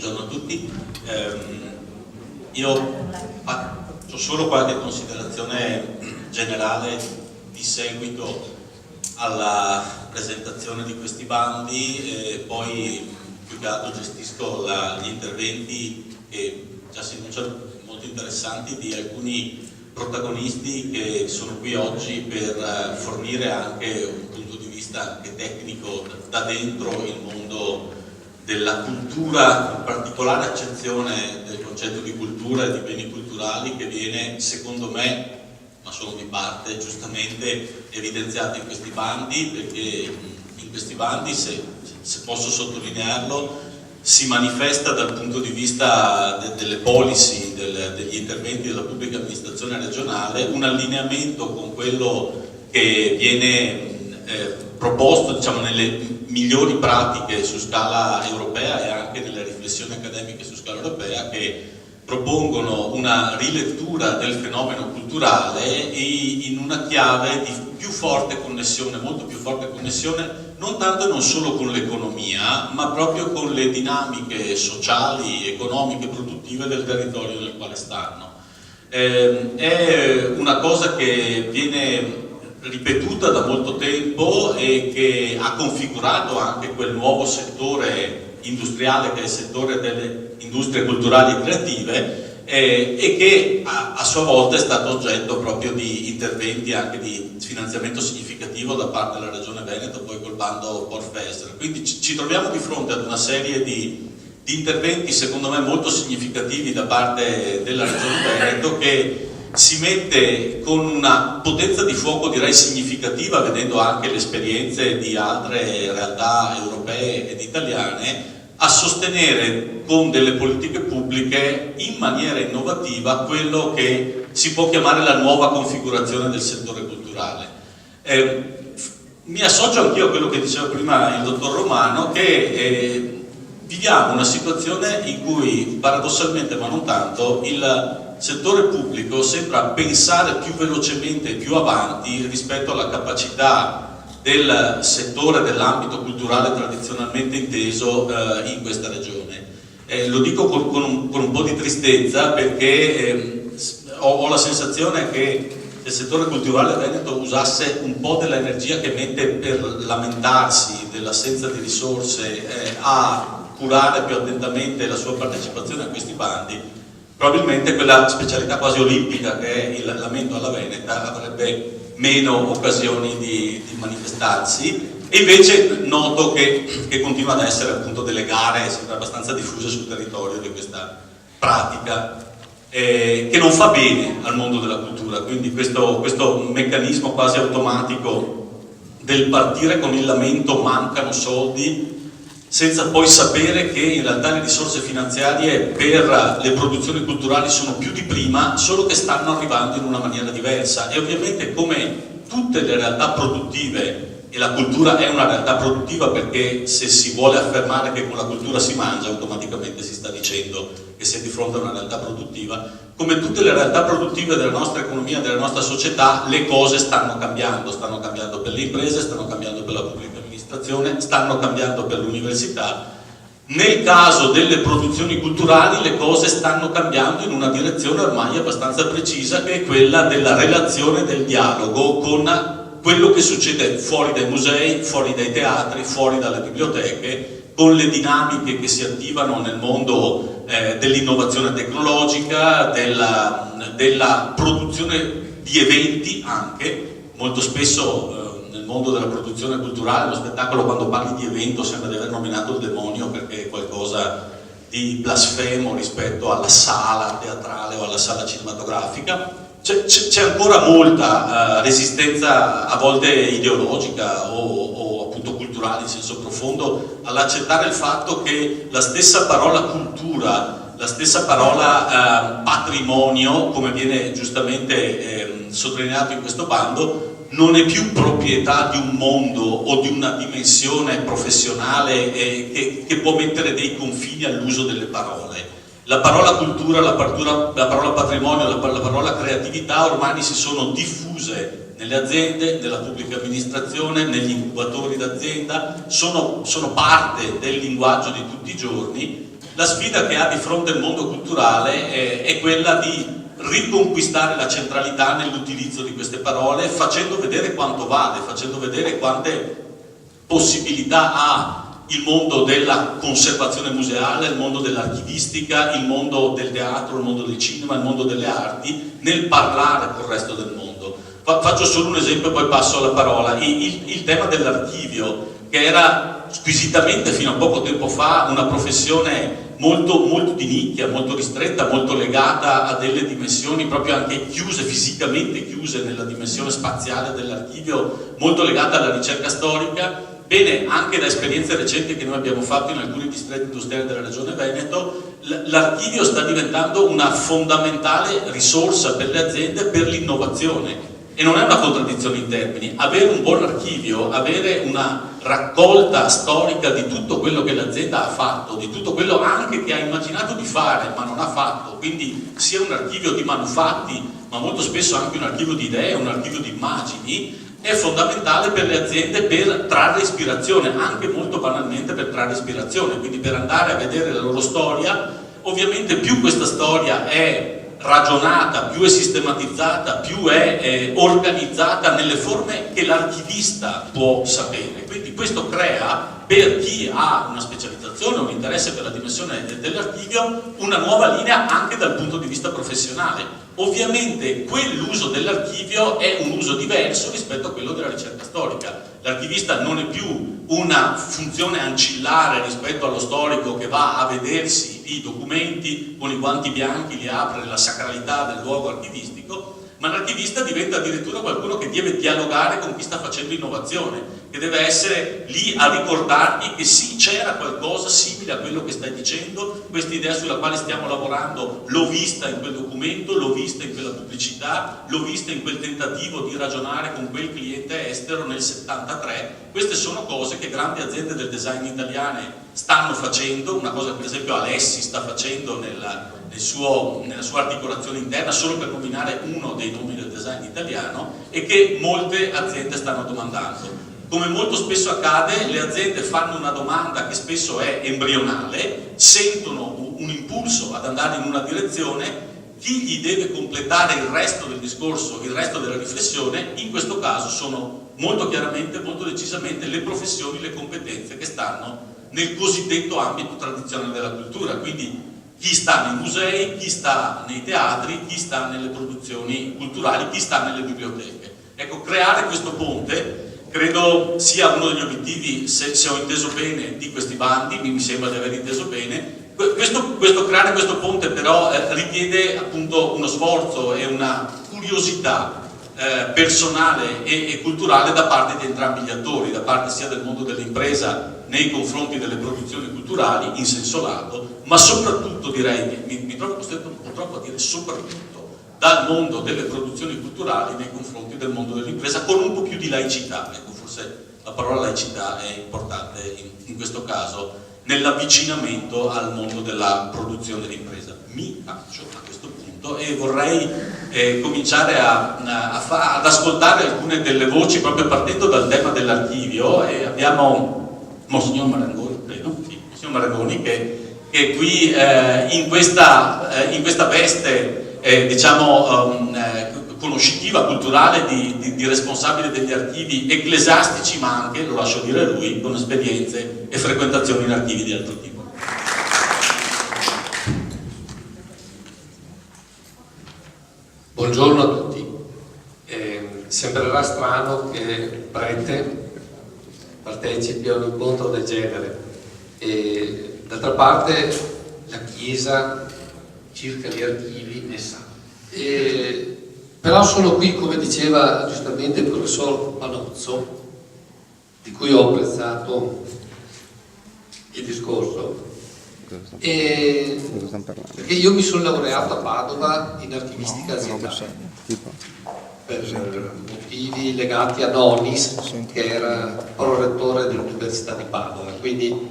buongiorno a tutti. Io faccio solo qualche considerazione generale di seguito alla presentazione di questi bandi e poi più che altro gestisco gli interventi che già si annunciano molto interessanti di alcuni protagonisti che sono qui oggi per fornire anche un punto di vista anche tecnico da dentro il mondo della cultura, in particolare accezione del concetto di cultura e di beni culturali che viene, secondo me, ma solo di parte, giustamente evidenziato in questi bandi, perché in questi bandi, se posso sottolinearlo, si manifesta dal punto di vista delle policy, degli interventi della pubblica amministrazione regionale, un allineamento con quello che viene proposto, diciamo, nelle migliori pratiche su scala europea e anche nelle riflessioni accademiche su scala europea, che propongono una rilettura del fenomeno culturale in una chiave di più forte connessione, molto più forte connessione, non tanto e non solo con l'economia, ma proprio con le dinamiche sociali, economiche, produttive del territorio nel quale stanno. È una cosa che viene ripetuta da molto tempo e che ha configurato anche quel nuovo settore industriale che è il settore delle industrie culturali e creative e che a sua volta è stato oggetto proprio di interventi anche di finanziamento significativo da parte della Regione Veneto, poi col bando Porfesser. Quindi ci troviamo di fronte ad una serie di interventi secondo me molto significativi da parte della Regione Veneto, che si mette con una potenza di fuoco direi significativa, vedendo anche le esperienze di altre realtà europee ed italiane, a sostenere con delle politiche pubbliche in maniera innovativa quello che si può chiamare la nuova configurazione del settore culturale. Mi associo anch'io a quello che diceva prima il dottor Romano, che viviamo una situazione in cui paradossalmente, ma non tanto, il settore pubblico sembra pensare più velocemente e più avanti rispetto alla capacità del settore dell'ambito culturale tradizionalmente inteso in questa regione. Lo dico con un po' di tristezza, perché ho la sensazione che il settore culturale veneto usasse un po' dell'energia che mette per lamentarsi dell'assenza di risorse a curare più attentamente la sua partecipazione a questi bandi. Probabilmente quella specialità quasi olimpica che è il lamento alla veneta avrebbe meno occasioni di manifestarsi, e invece noto che continua ad essere appunto delle gare sempre abbastanza diffuse sul territorio di questa pratica che non fa bene al mondo della cultura. Quindi questo meccanismo quasi automatico del partire con il lamento mancano soldi, senza poi sapere che in realtà le risorse finanziarie per le produzioni culturali sono più di prima, solo che stanno arrivando in una maniera diversa. E ovviamente, come tutte le realtà produttive, e la cultura è una realtà produttiva, perché se si vuole affermare che con la cultura si mangia, automaticamente si sta dicendo che si è di fronte a una realtà produttiva, come tutte le realtà produttive della nostra economia, della nostra società, le cose stanno cambiando per le imprese, stanno cambiando per la pubblica amministrazione, stanno cambiando per l'università. Nel caso delle produzioni culturali le cose stanno cambiando in una direzione ormai abbastanza precisa, che è quella della relazione, del dialogo con quello che succede fuori dai musei, fuori dai teatri, fuori dalle biblioteche, con le dinamiche che si attivano nel mondo dell'innovazione tecnologica, della produzione di eventi anche. Molto spesso nel mondo della produzione culturale, lo spettacolo, quando parli di evento sembra di aver nominato il demonio, perché è qualcosa di blasfemo rispetto alla sala teatrale o alla sala cinematografica. C'è ancora molta resistenza, a volte ideologica o appunto culturale in senso profondo, all'accettare il fatto che la stessa parola cultura, la stessa parola patrimonio, come viene giustamente sottolineato in questo bando, non è più proprietà di un mondo o di una dimensione professionale che può mettere dei confini all'uso delle parole. La parola cultura, la parola patrimonio, la parola creatività ormai si sono diffuse nelle aziende, nella pubblica amministrazione, negli incubatori d'azienda, sono parte del linguaggio di tutti i giorni La sfida che ha di fronte il mondo culturale è quella di riconquistare la centralità nell'utilizzo di queste parole, facendo vedere quanto vale, facendo vedere quante possibilità ha il mondo della conservazione museale, il mondo dell'archivistica, il mondo del teatro, il mondo del cinema, il mondo delle arti, nel parlare col resto del mondo. Faccio solo un esempio e poi passo alla parola. Il tema dell'archivio, che era squisitamente fino a poco tempo fa una professione molto di nicchia, molto ristretta, molto legata a delle dimensioni proprio anche chiuse, fisicamente chiuse nella dimensione spaziale dell'archivio, molto legata alla ricerca storica. Bene, anche da esperienze recenti che noi abbiamo fatto in alcuni distretti industriali della regione Veneto, l'archivio sta diventando una fondamentale risorsa per le aziende per l'innovazione. E non è una contraddizione in termini. Avere un buon archivio, avere una raccolta storica di tutto quello che l'azienda ha fatto, di tutto quello anche che ha immaginato di fare ma non ha fatto, quindi sia un archivio di manufatti ma molto spesso anche un archivio di idee, un archivio di immagini, è fondamentale per le aziende per trarre ispirazione, anche molto banalmente per trarre ispirazione, quindi per andare a vedere la loro storia. Ovviamente più questa storia è ragionata, più è sistematizzata, più è organizzata nelle forme che l'archivista può sapere. Quindi questo crea, per chi ha una specializzazione, un interesse per la dimensione dell'archivio, una nuova linea anche dal punto di vista professionale. Ovviamente quell'uso dell'archivio è un uso diverso rispetto a quello della ricerca storica. L'archivista non è più una funzione ancillare rispetto allo storico che va a vedersi i documenti con i guanti bianchi, li apre la sacralità del luogo archivistico, ma l'archivista diventa addirittura qualcuno che deve dialogare con chi sta facendo innovazione, che deve essere lì a ricordargli che sì, c'era qualcosa simile a quello che stai dicendo, questa idea sulla quale stiamo lavorando l'ho vista in quel documento, l'ho vista in quella pubblicità, l'ho vista in quel tentativo di ragionare con quel cliente estero nel 73. Queste sono cose che grandi aziende del design italiane stanno facendo, una cosa che per esempio Alessi sta facendo nella sua articolazione interna, solo per nominare uno dei nomi del design italiano, e che molte aziende stanno domandando. Come molto spesso accade, le aziende fanno una domanda che spesso è embrionale, sentono un impulso ad andare in una direzione, chi gli deve completare il resto del discorso, il resto della riflessione, in questo caso sono molto chiaramente, molto decisamente le professioni, le competenze che stanno nel cosiddetto ambito tradizionale della cultura, quindi chi sta nei musei, chi sta nei teatri, chi sta nelle produzioni culturali, chi sta nelle biblioteche. Ecco, creare questo ponte credo sia uno degli obiettivi, se ho inteso bene, di questi bandi, mi sembra di aver inteso bene. Creare questo ponte però richiede appunto uno sforzo e una curiosità personale e culturale da parte di entrambi gli attori, da parte sia del mondo dell'impresa nei confronti delle produzioni culturali in senso lato, ma soprattutto direi, mi trovo costretto purtroppo a dire soprattutto, dal mondo delle produzioni culturali nei confronti del mondo dell'impresa, con un po' più di laicità. Ecco, forse la parola laicità è importante in questo caso, nell'avvicinamento al mondo della produzione d'impresa. Mi faccio a questo punto e vorrei cominciare ad ascoltare alcune delle voci, proprio partendo dal tema dell'archivio, e abbiamo Monsignor Marangoni, credo, sì, Monsignor Marangoni, che è qui in questa veste conoscitiva, culturale, di responsabile degli archivi ecclesiastici, ma anche, lo lascio dire a lui, con esperienze e frequentazioni in archivi di altro tipo. Buongiorno a tutti. Sembrerà strano che prete partecipi a un incontro del genere, e d'altra parte la Chiesa circa gli archivi ne sa. Però sono qui, come diceva giustamente il professor Panozzo, di cui ho apprezzato il discorso, perché io mi sono laureato a Padova in archivistica aziendale per motivi legati a Nonis, che era prorettore dell'Università di Padova, quindi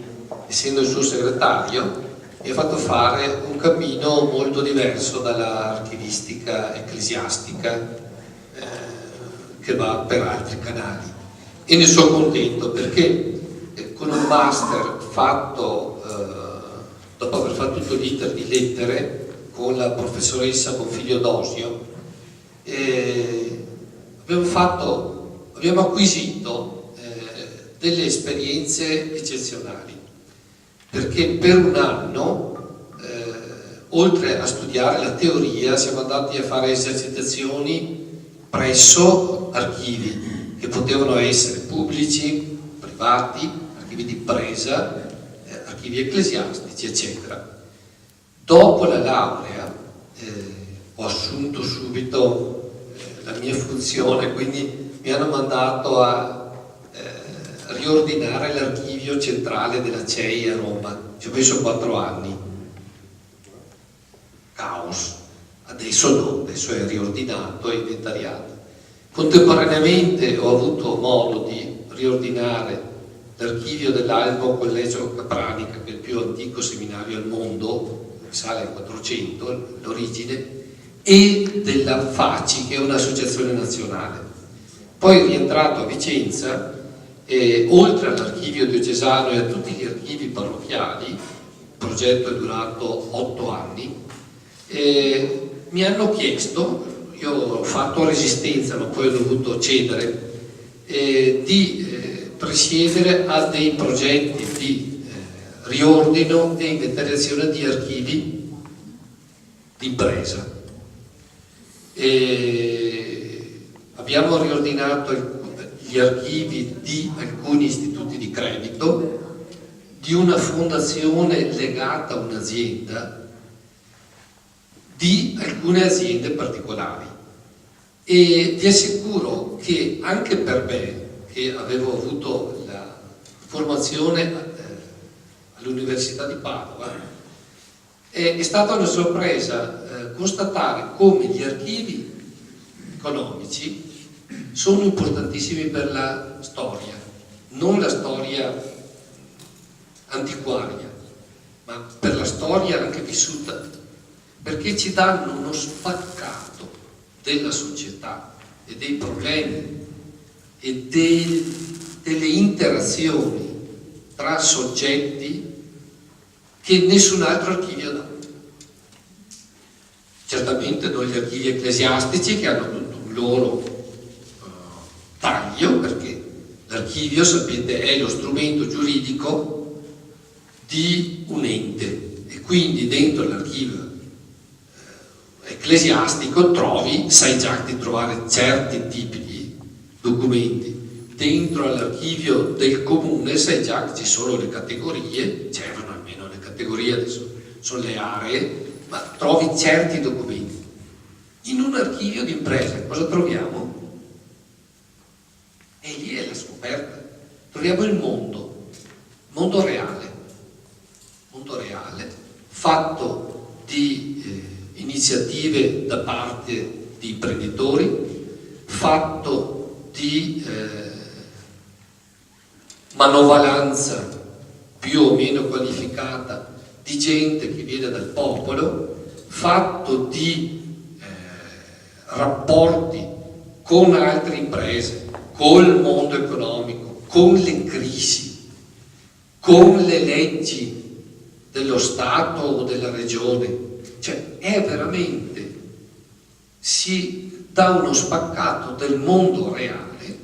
essendo il suo segretario mi ha fatto fare un cammino molto diverso dall'archivistica ecclesiastica che va per altri canali, e ne sono contento perché con un master fatto dopo aver fatto tutto l'iter di lettere con la professoressa Bonfiglio Dosio, abbiamo acquisito delle esperienze eccezionali, perché per un anno, oltre a studiare la teoria, siamo andati a fare esercitazioni presso archivi che potevano essere pubblici, privati, archivi di impresa, archivi ecclesiastici, eccetera. Dopo la laurea ho assunto subito la mia funzione, quindi mi hanno mandato a riordinare l'archivio centrale della CEI a Roma. Ci ho messo 4 anni. Caos. Adesso no, adesso è riordinato e inventariato. Contemporaneamente ho avuto modo di riordinare l'archivio dell'Albo Collegio Capranica, che è il più antico seminario al mondo, risale al 400, l'origine, e della FACI, che è un'associazione nazionale. Poi rientrato a Vicenza, oltre all'archivio diocesano e a tutti gli archivi parrocchiali, il progetto è durato 8 anni, mi hanno chiesto, io ho fatto resistenza ma poi ho dovuto cedere, di presiedere a dei progetti di riordino e inventariazione di archivi d'impresa. Abbiamo riordinato gli archivi di alcuni istituti di credito, di una fondazione legata a un'azienda, di alcune aziende particolari, e vi assicuro che anche per me, che avevo avuto la formazione all'Università di Padova, è stata una sorpresa constatare come gli archivi economici sono importantissimi per la storia, non la storia antiquaria, ma per la storia anche vissuta, perché ci danno uno spaccato della società e dei problemi e delle interazioni tra soggetti che nessun altro archivio dà. Certamente non gli archivi ecclesiastici, che hanno tutto un loro taglio, perché l'archivio, sapete, è lo strumento giuridico di un ente, e quindi dentro l'archivio ecclesiastico sai già di trovare certi tipi di documenti. Dentro all'archivio del comune sai già che ci sono le categorie, c'erano almeno le categorie, adesso sono le aree, ma trovi certi documenti. In un archivio di impresa cosa troviamo? E lì è la scoperta. Troviamo il mondo reale, fatto di iniziative da parte di imprenditori, fatto di manovalanza più o meno qualificata di gente che viene dal popolo, fatto di rapporti con altre imprese, col mondo economico, con le crisi, con le leggi dello Stato o della Regione. Cioè è veramente, si dà uno spaccato del mondo reale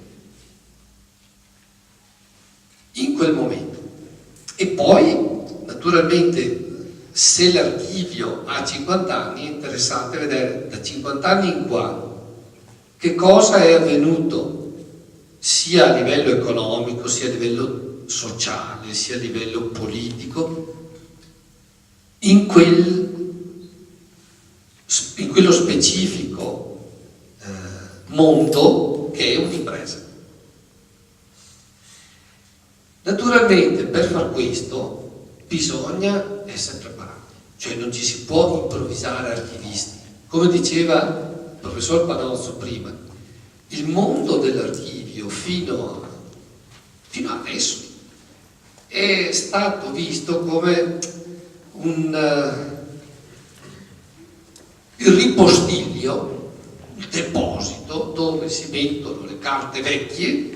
in quel momento. E poi naturalmente, se l'archivio ha 50 anni, è interessante vedere da 50 anni in qua che cosa è avvenuto sia a livello economico, sia a livello sociale, sia a livello politico in quello specifico mondo che è un'impresa. Naturalmente per far questo bisogna essere preparati, cioè non ci si può improvvisare archivisti. Come diceva il professor Panozzo prima, il mondo dell'archivio fino adesso è stato visto come il ripostiglio, il deposito dove si mettono le carte vecchie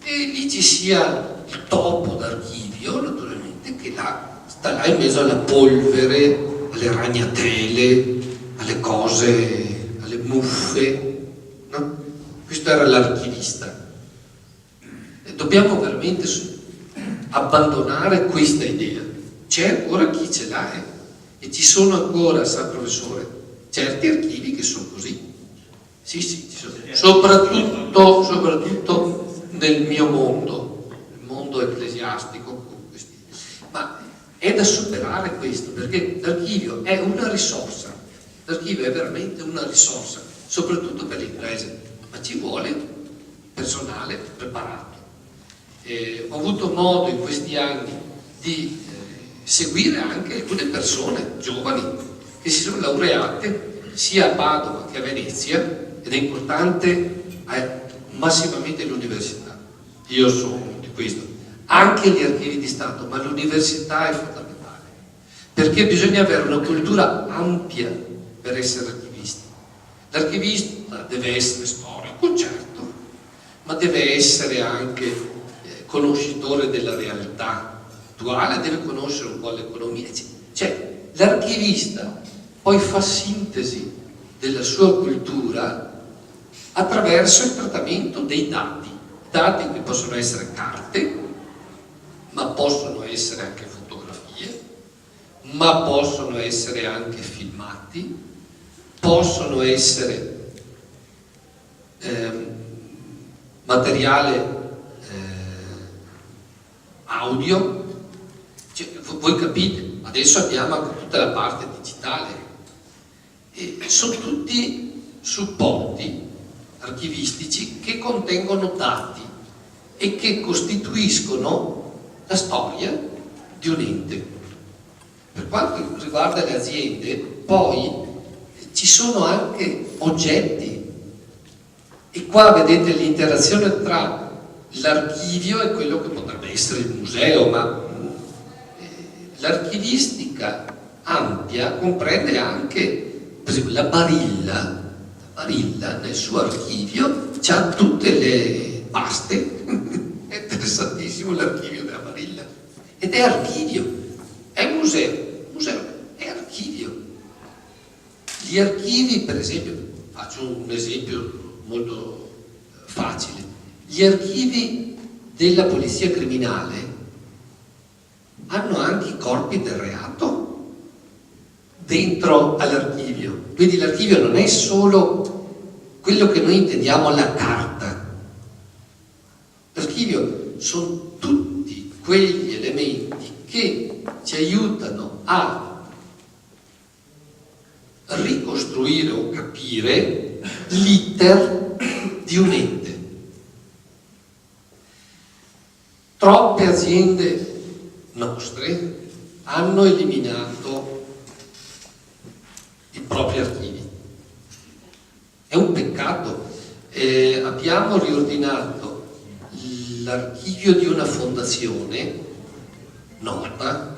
e lì ci sia il topo d'archivio, naturalmente, che là sta là in mezzo alla polvere, alle ragnatele, alle cose, alle muffe, no? Questo era l'archivista. E dobbiamo veramente abbandonare questa idea. C'è ancora chi ce l'ha, e ci sono ancora, sa professore, certi archivi che sono così. Sì, ci sono. Soprattutto nel mio mondo, il mondo ecclesiastico, ma è da superare questo, perché l'archivio è una risorsa, l'archivio è veramente una risorsa, soprattutto per le imprese, ma ci vuole personale preparato. Ho avuto modo in questi anni di seguire anche alcune persone giovani che si sono laureate sia a Padova che a Venezia, ed è importante massimamente l'università. Io sono di questo. Anche gli archivi di Stato, ma l'università è fondamentale, perché bisogna avere una cultura ampia per essere archivisti. L'archivista deve essere storico, certo, ma deve essere anche conoscitore della realtà attuale, deve conoscere un po' l'economia. Cioè, l'archivista poi fa sintesi della sua cultura attraverso il trattamento dei dati che possono essere carte, ma possono essere anche fotografie, ma possono essere anche filmati, possono essere materiale audio. Cioè, voi capite, adesso abbiamo anche tutta la parte digitale, e sono tutti supporti archivistici che contengono dati e che costituiscono la storia di un ente. Per quanto riguarda le aziende, poi ci sono anche oggetti, e qua vedete l'interazione tra l'archivio e quello che potrebbe essere il museo, ma l'archivistica ampia comprende anche, per esempio, la Barilla nel suo archivio ha tutte le paste. È interessantissimo l'archivio della Barilla, ed è archivio, è museo, è archivio. Gli archivi, per esempio, faccio un esempio molto facile, gli archivi della polizia criminale hanno anche i corpi del reato dentro all'archivio, quindi l'archivio non è solo quello che noi intendiamo la carta. L'archivio sono tutti quegli elementi che ci aiutano a ricostruire o capire l'iter di un ente. Troppe aziende nostre hanno eliminato i propri archivi. È un peccato. Abbiamo riordinato l'archivio di una fondazione nota,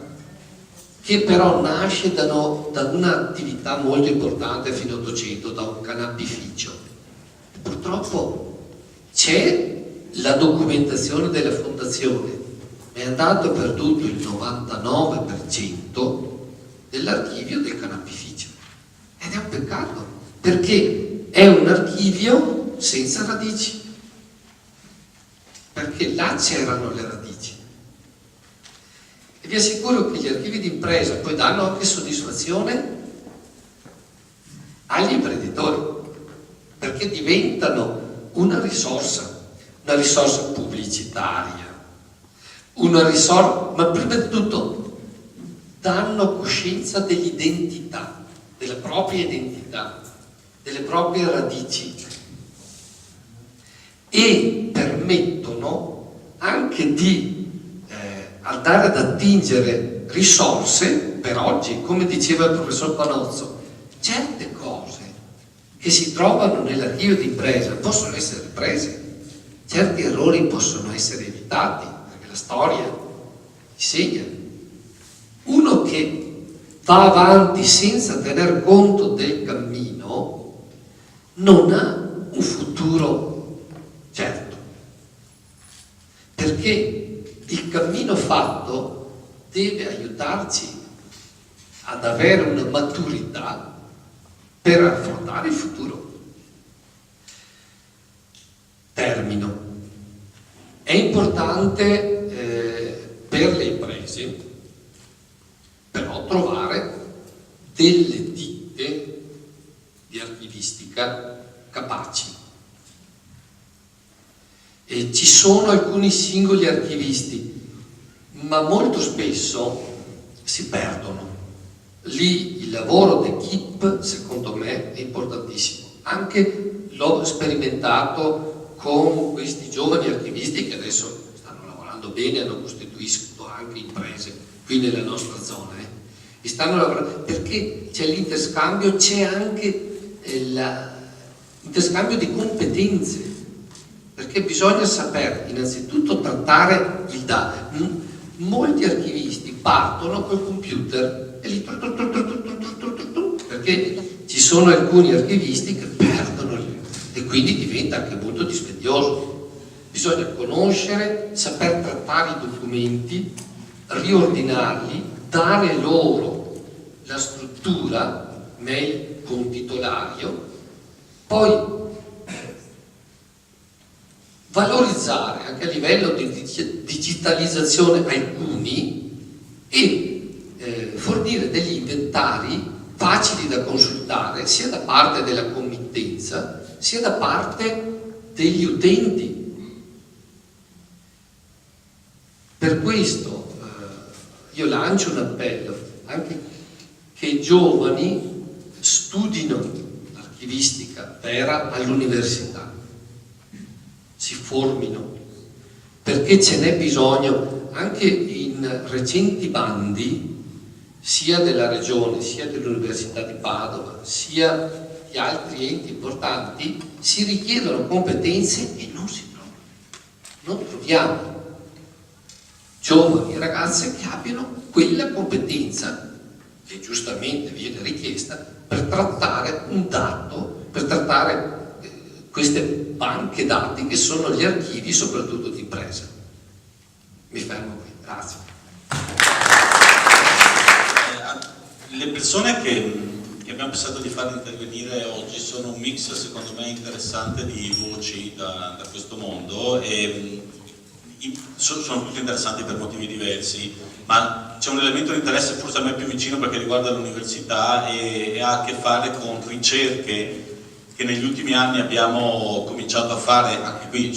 che però nasce da un'attività molto importante a fine Ottocento, da un canapificio. Purtroppo c'è la documentazione della fondazione, ma è andato perduto il 99% dell'archivio del canapificio, ed è un peccato, perché è un archivio senza radici, perché là c'erano le radici. E vi assicuro che gli archivi d'impresa poi danno anche soddisfazione agli imprenditori, perché diventano una risorsa pubblicitaria, una risorsa, ma prima di tutto danno coscienza dell'identità, della propria identità, delle proprie radici, e permettono anche di andare ad attingere risorse per oggi. Come diceva il professor Panozzo, certe cose che si trovano nell'archivio d'impresa possono essere riprese, certi errori possono essere evitati, perché la storia insegna. Uno che va avanti senza tener conto del cammino non ha un futuro certo, perché il cammino fatto deve aiutarci ad avere una maturità per affrontare il futuro. Termino. È importante per le imprese però trovare delle ditte di archivistica capaci. E ci sono alcuni singoli archivisti, ma molto spesso si perdono. Lì il lavoro d'equipe, secondo me, è importantissimo. Anche l'ho sperimentato con questi giovani archivisti che adesso stanno lavorando bene, hanno costituito anche imprese qui nella nostra zona. E stanno lavorando perché c'è l'interscambio, c'è anche l'interscambio di competenze, perché bisogna sapere innanzitutto trattare il dato. Molti archivisti partono col computer e lì perché ci sono alcuni archivisti che perdono e quindi diventa anche molto dispendioso. Bisogna conoscere, saper trattare i documenti, riordinarli, dare loro la struttura, mail con titolario, poi valorizzare anche a livello di digitalizzazione alcuni e fornire degli inventari facili da consultare sia da parte della committenza sia da parte degli utenti. Per questo io lancio un appello anche che i giovani studino l'archivistica vera all'università, si formino, perché ce n'è bisogno anche in recenti bandi sia della regione, sia dell'Università di Padova, sia di altri enti importanti, si richiedono competenze e non si trovano. Non troviamo giovani e ragazze che abbiano quella competenza che giustamente viene richiesta per trattare un dato, per trattare queste banche dati che sono gli archivi soprattutto di impresa. Mi fermo qui, grazie. Le persone che abbiamo pensato di far intervenire oggi sono un mix secondo me interessante di voci da questo mondo e sono tutti interessanti per motivi diversi, ma c'è un elemento di interesse forse a me più vicino perché riguarda l'università e ha a che fare con ricerche che negli ultimi anni abbiamo cominciato a fare anche qui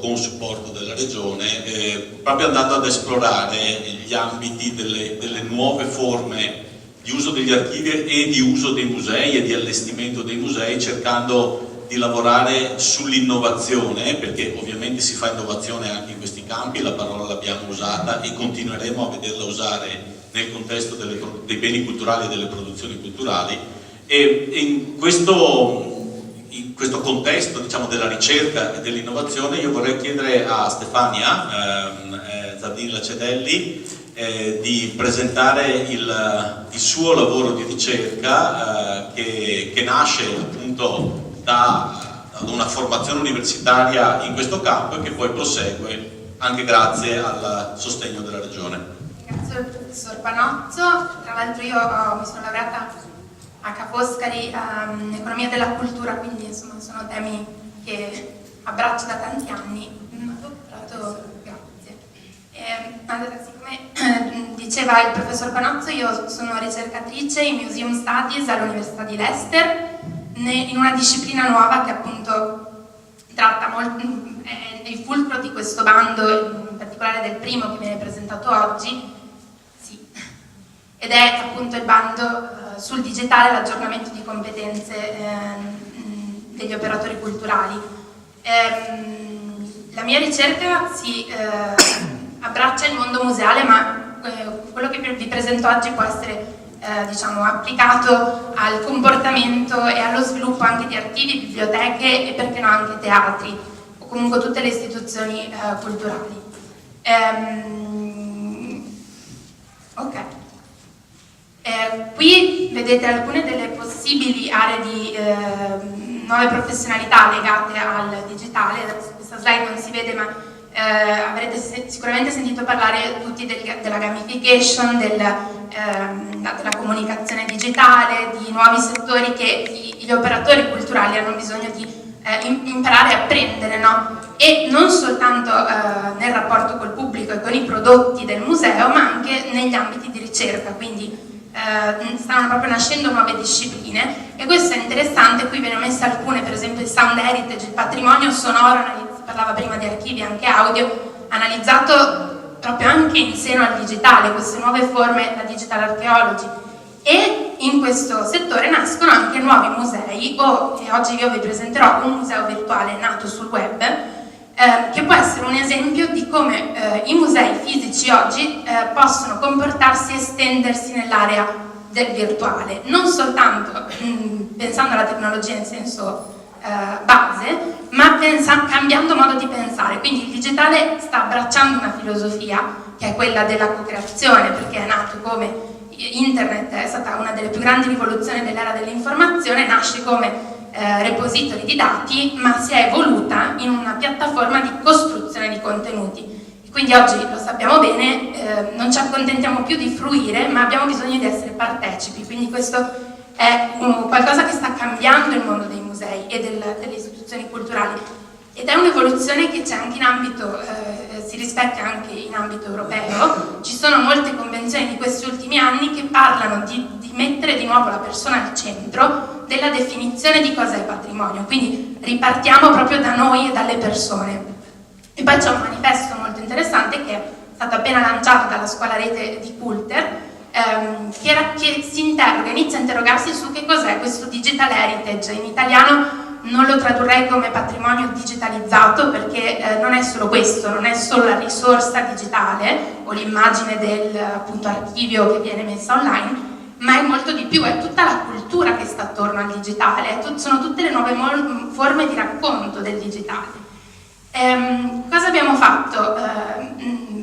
con supporto della regione, proprio andando ad esplorare gli ambiti delle nuove forme di uso degli archivi e di uso dei musei e di allestimento dei musei, cercando di lavorare sull'innovazione, perché ovviamente si fa innovazione anche in questi campi, la parola l'abbiamo usata e continueremo a vederla usare nel contesto dei beni culturali e delle produzioni culturali. E in questo contesto, diciamo, della ricerca e dell'innovazione, io vorrei chiedere a Stefania Zardini Lacedelli di presentare il suo lavoro di ricerca che nasce appunto da una formazione universitaria in questo campo e che poi prosegue anche grazie al sostegno della Regione. Grazie al professor Panozzo. Tra l'altro io mi sono laureata a Ca' Foscari in economia della cultura, quindi insomma sono temi che abbraccio da tanti anni. Grazie. Allora, siccome diceva il professor Panozzo, io sono ricercatrice in Museum Studies all'Università di Leicester in una disciplina nuova che appunto tratta molto, è il fulcro di questo bando, in particolare del primo che viene presentato oggi, sì, ed è appunto il bando sul digitale, l'aggiornamento di competenze degli operatori culturali. La mia ricerca si abbraccia il mondo museale, ma quello che vi presento oggi può essere diciamo, applicato al comportamento e allo sviluppo anche di archivi, biblioteche e perché no anche teatri o comunque tutte le istituzioni culturali. Ok. Qui vedete alcune delle possibili aree di nuove professionalità legate al digitale. Questa slide non si vede, ma avrete sicuramente sentito parlare tutti della gamification, della comunicazione digitale, di nuovi settori che gli operatori culturali hanno bisogno di imparare a apprendere, no? E non soltanto nel rapporto col pubblico e con i prodotti del museo, ma anche negli ambiti di ricerca, quindi stanno proprio nascendo nuove discipline, e questo è interessante. Qui ve ne ho messe alcune, per esempio il sound heritage, il patrimonio sonoro, si parlava prima di archivi, anche audio, analizzato proprio anche in seno al digitale, queste nuove forme, la digital archaeology. E in questo settore nascono anche nuovi musei, e oggi io vi presenterò un museo virtuale nato sul web, che può essere un esempio di come i musei fisici oggi possono comportarsi e estendersi nell'area del virtuale, non soltanto pensando alla tecnologia in senso base, ma cambiando modo di pensare. Quindi il digitale sta abbracciando una filosofia che è quella della co-creazione, perché è nato come internet, è stata una delle più grandi rivoluzioni dell'era dell'informazione, nasce come repository di dati, ma si è evoluta in una piattaforma di costruzione di contenuti. E quindi oggi, lo sappiamo bene, non ci accontentiamo più di fruire, ma abbiamo bisogno di essere partecipi. Quindi questo è qualcosa che sta cambiando il mondo dei musei e delle istituzioni culturali, ed è un'evoluzione che c'è anche in ambito, si rispecchia anche in ambito europeo. Ci sono molte convenzioni di questi ultimi anni che parlano di mettere di nuovo la persona al centro della definizione di cosa è patrimonio, quindi ripartiamo proprio da noi e dalle persone. E poi c'è un manifesto molto interessante che è stato appena lanciato dalla scuola rete di Pulter, che si interroga, inizia a interrogarsi su che cos'è questo digital heritage. In italiano non lo tradurrei come patrimonio digitalizzato, perché non è solo questo, non è solo la risorsa digitale o l'immagine del appunto archivio che viene messa online, ma è molto di più, è tutta la cultura che sta attorno al digitale, sono tutte le nuove forme di racconto del digitale. Cosa abbiamo fatto?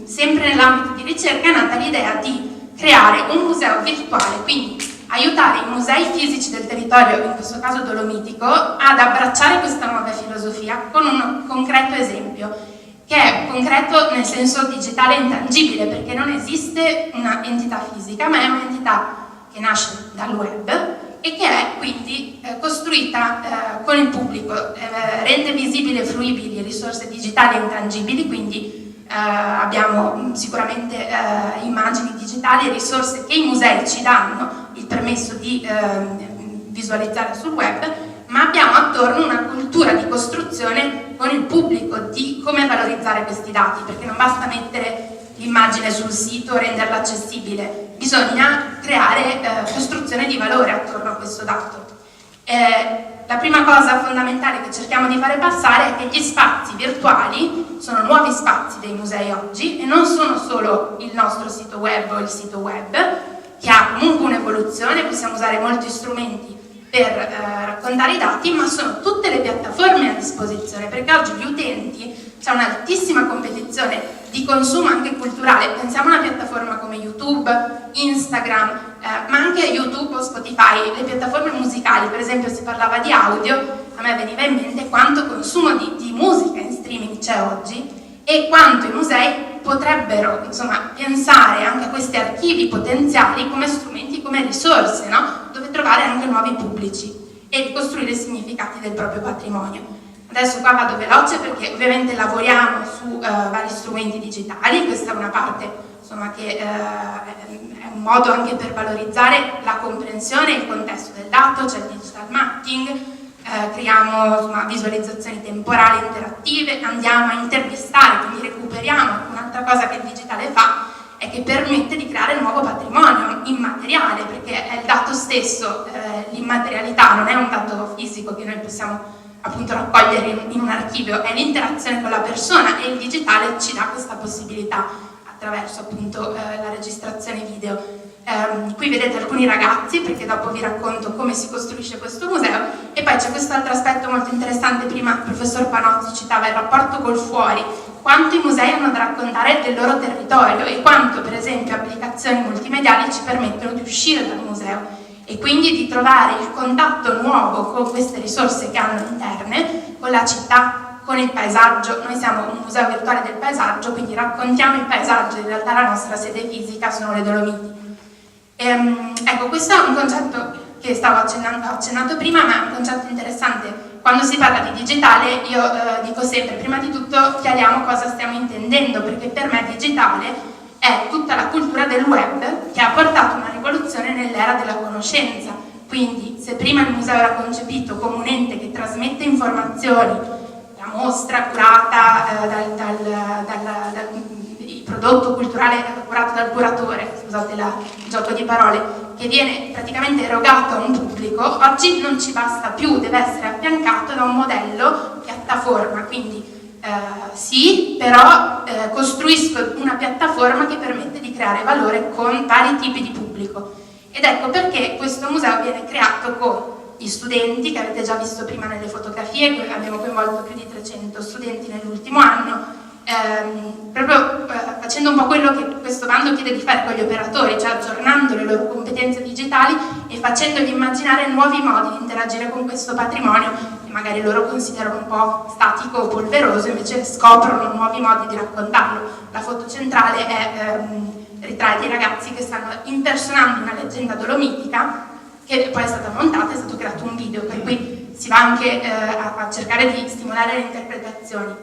Sempre nell'ambito di ricerca è nata l'idea di creare un museo virtuale, quindi aiutare i musei fisici del territorio, in questo caso dolomitico, ad abbracciare questa nuova filosofia con un concreto esempio, che è concreto nel senso digitale intangibile, perché non esiste una entità fisica, ma è un'entità che nasce dal web e che è quindi costruita con il pubblico, rende visibili e fruibili risorse digitali e intangibili, quindi abbiamo sicuramente immagini digitali e risorse che i musei ci danno il permesso di visualizzare sul web, ma abbiamo attorno una cultura di costruzione con il pubblico di come valorizzare questi dati, perché non basta mettere l'immagine sul sito, renderla accessibile, bisogna creare costruzione di valore attorno a questo dato. La prima cosa fondamentale che cerchiamo di fare passare è che gli spazi virtuali sono nuovi spazi dei musei oggi, e non sono solo il nostro sito web o il sito web, che ha comunque un'evoluzione, possiamo usare molti strumenti per raccontare i dati, ma sono tutte le piattaforme a disposizione, perché oggi gli utenti, c'è un'altissima competizione di consumo anche culturale. Pensiamo a una piattaforma come YouTube, Instagram, ma anche YouTube o Spotify, le piattaforme musicali. Per esempio, si parlava di audio, a me veniva in mente quanto consumo di musica in streaming c'è oggi e quanto i musei potrebbero, insomma, pensare anche a questi archivi potenziali come strumenti, come risorse, no? Dove trovare anche nuovi pubblici e ricostruire i significati del proprio patrimonio. Adesso qua vado veloce perché ovviamente lavoriamo su vari strumenti digitali, questa è una parte, insomma, che è un modo anche per valorizzare la comprensione e il contesto del dato, c'è il digital mapping, creiamo, insomma, visualizzazioni temporali interattive, andiamo a intervistare, quindi recuperiamo. Un'altra cosa che il digitale fa è che permette di creare nuovo patrimonio immateriale, perché è il dato stesso, l'immaterialità non è un dato fisico che noi possiamo appunto raccogliere in un archivio, è l'interazione con la persona, e il digitale ci dà questa possibilità attraverso appunto la registrazione video. Qui vedete alcuni ragazzi, perché dopo vi racconto come si costruisce questo museo, e poi c'è questo altro aspetto molto interessante. Prima il professor Panozzi citava il rapporto col fuori, quanto i musei hanno da raccontare del loro territorio e quanto per esempio applicazioni multimediali ci permettono di uscire dal museo e quindi di trovare il contatto nuovo con queste risorse che hanno interne, con la città, con il paesaggio. Noi siamo un museo virtuale del paesaggio, quindi raccontiamo il paesaggio, in realtà la nostra sede fisica sono le Dolomiti. Ecco, questo è un concetto che stavo accennato prima, ma è un concetto interessante. Quando si parla di digitale io dico sempre, prima di tutto chiariamo cosa stiamo intendendo, perché per me digitale è tutta la cultura del web che ha portato una rivoluzione nell'era della conoscenza. Quindi se prima il museo era concepito come un ente che trasmette informazioni, la mostra curata il prodotto culturale curato dal curatore, scusate il gioco di parole, che viene praticamente erogato a un pubblico, oggi non ci basta più, deve essere affiancato da un modello piattaforma, quindi sì, però costruisco una piattaforma che permette di creare valore con vari tipi di pubblico. Ed ecco perché questo museo viene creato con gli studenti, che avete già visto prima nelle fotografie, abbiamo coinvolto più di 300 studenti nell'ultimo anno, proprio facendo un po' quello che questo bando chiede di fare con gli operatori, cioè aggiornando le loro competenze digitali e facendogli immaginare nuovi modi di interagire con questo patrimonio che magari loro considerano un po' statico o polveroso, invece scoprono nuovi modi di raccontarlo. La foto centrale ritrae dei ragazzi che stanno impersonando una leggenda dolomitica che poi è stata montata, è stato creato un video, per cui si va anche a cercare di stimolare le interpretazioni.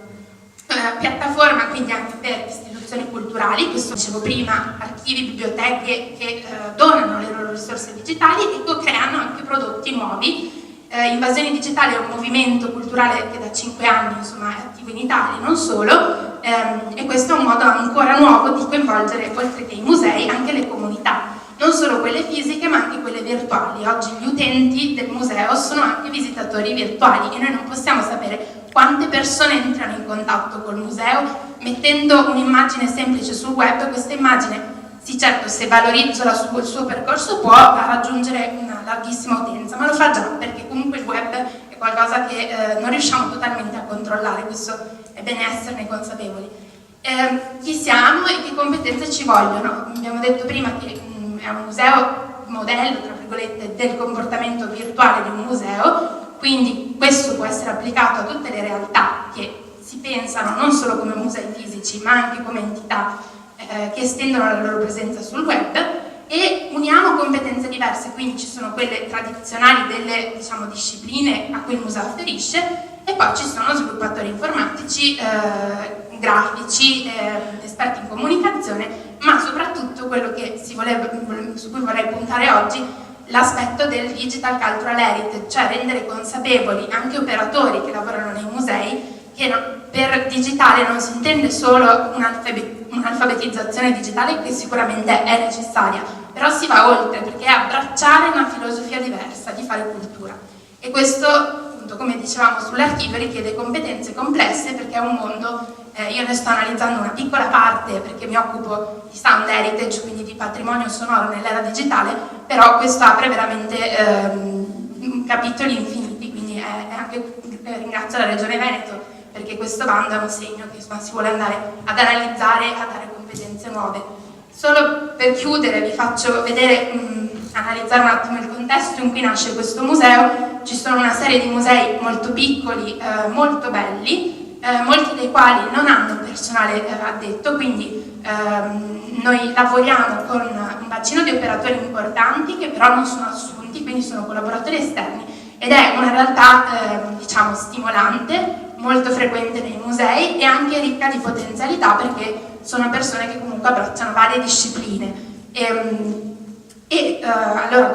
Piattaforma quindi anche per istituzioni culturali, questo dicevo prima, archivi, biblioteche che donano le loro risorse digitali e co-creano anche prodotti nuovi. Invasioni Digitali è un movimento culturale che da 5 anni insomma, è attivo in Italia, non solo, e questo è un modo ancora nuovo di coinvolgere, oltre che i musei, anche le comunità, non solo quelle fisiche ma anche quelle virtuali. Oggi gli utenti del museo sono anche visitatori virtuali e noi non possiamo sapere quante persone entrano in contatto col museo. Mettendo un'immagine semplice sul web, questa immagine, sì certo, se valorizzo il suo percorso può raggiungere una larghissima utenza, ma lo fa già, perché comunque il web è qualcosa che non riusciamo totalmente a controllare, questo è bene esserne consapevoli. Chi siamo e che competenze ci vogliono? Abbiamo detto prima che è un museo modello, tra virgolette, del comportamento virtuale di un museo, quindi questo può essere applicato a tutte le realtà che si pensano non solo come musei fisici ma anche come entità che estendono la loro presenza sul web, e uniamo competenze diverse, quindi ci sono quelle tradizionali delle discipline a cui il museo afferisce e poi ci sono sviluppatori informatici, grafici, esperti in comunicazione, ma soprattutto quello che su cui vorrei puntare oggi, l'aspetto del digital cultural heritage, cioè rendere consapevoli anche operatori che lavorano nei musei che per digitale non si intende solo un'alfabetizzazione digitale, che sicuramente è necessaria, però si va oltre, perché è abbracciare una filosofia diversa di fare cultura. E questo, appunto, come dicevamo sull'archivio, richiede competenze complesse, perché è un mondo, io ne sto analizzando una piccola parte perché mi occupo di sound heritage, quindi di patrimonio sonoro nell'era digitale, però questo apre veramente capitoli infiniti, quindi ringrazio la Regione Veneto, perché questo bando è un segno che si vuole andare ad analizzare, a dare competenze nuove. Solo per chiudere vi faccio vedere, analizzare un attimo il contesto in cui nasce questo museo. Ci sono una serie di musei molto piccoli, molto belli, molti dei quali non hanno personale addetto, quindi noi lavoriamo con un bacino di operatori importanti che però non sono assunti, quindi sono collaboratori esterni, ed è una realtà stimolante, molto frequente nei musei e anche ricca di potenzialità, perché sono persone che comunque abbracciano varie discipline. Allora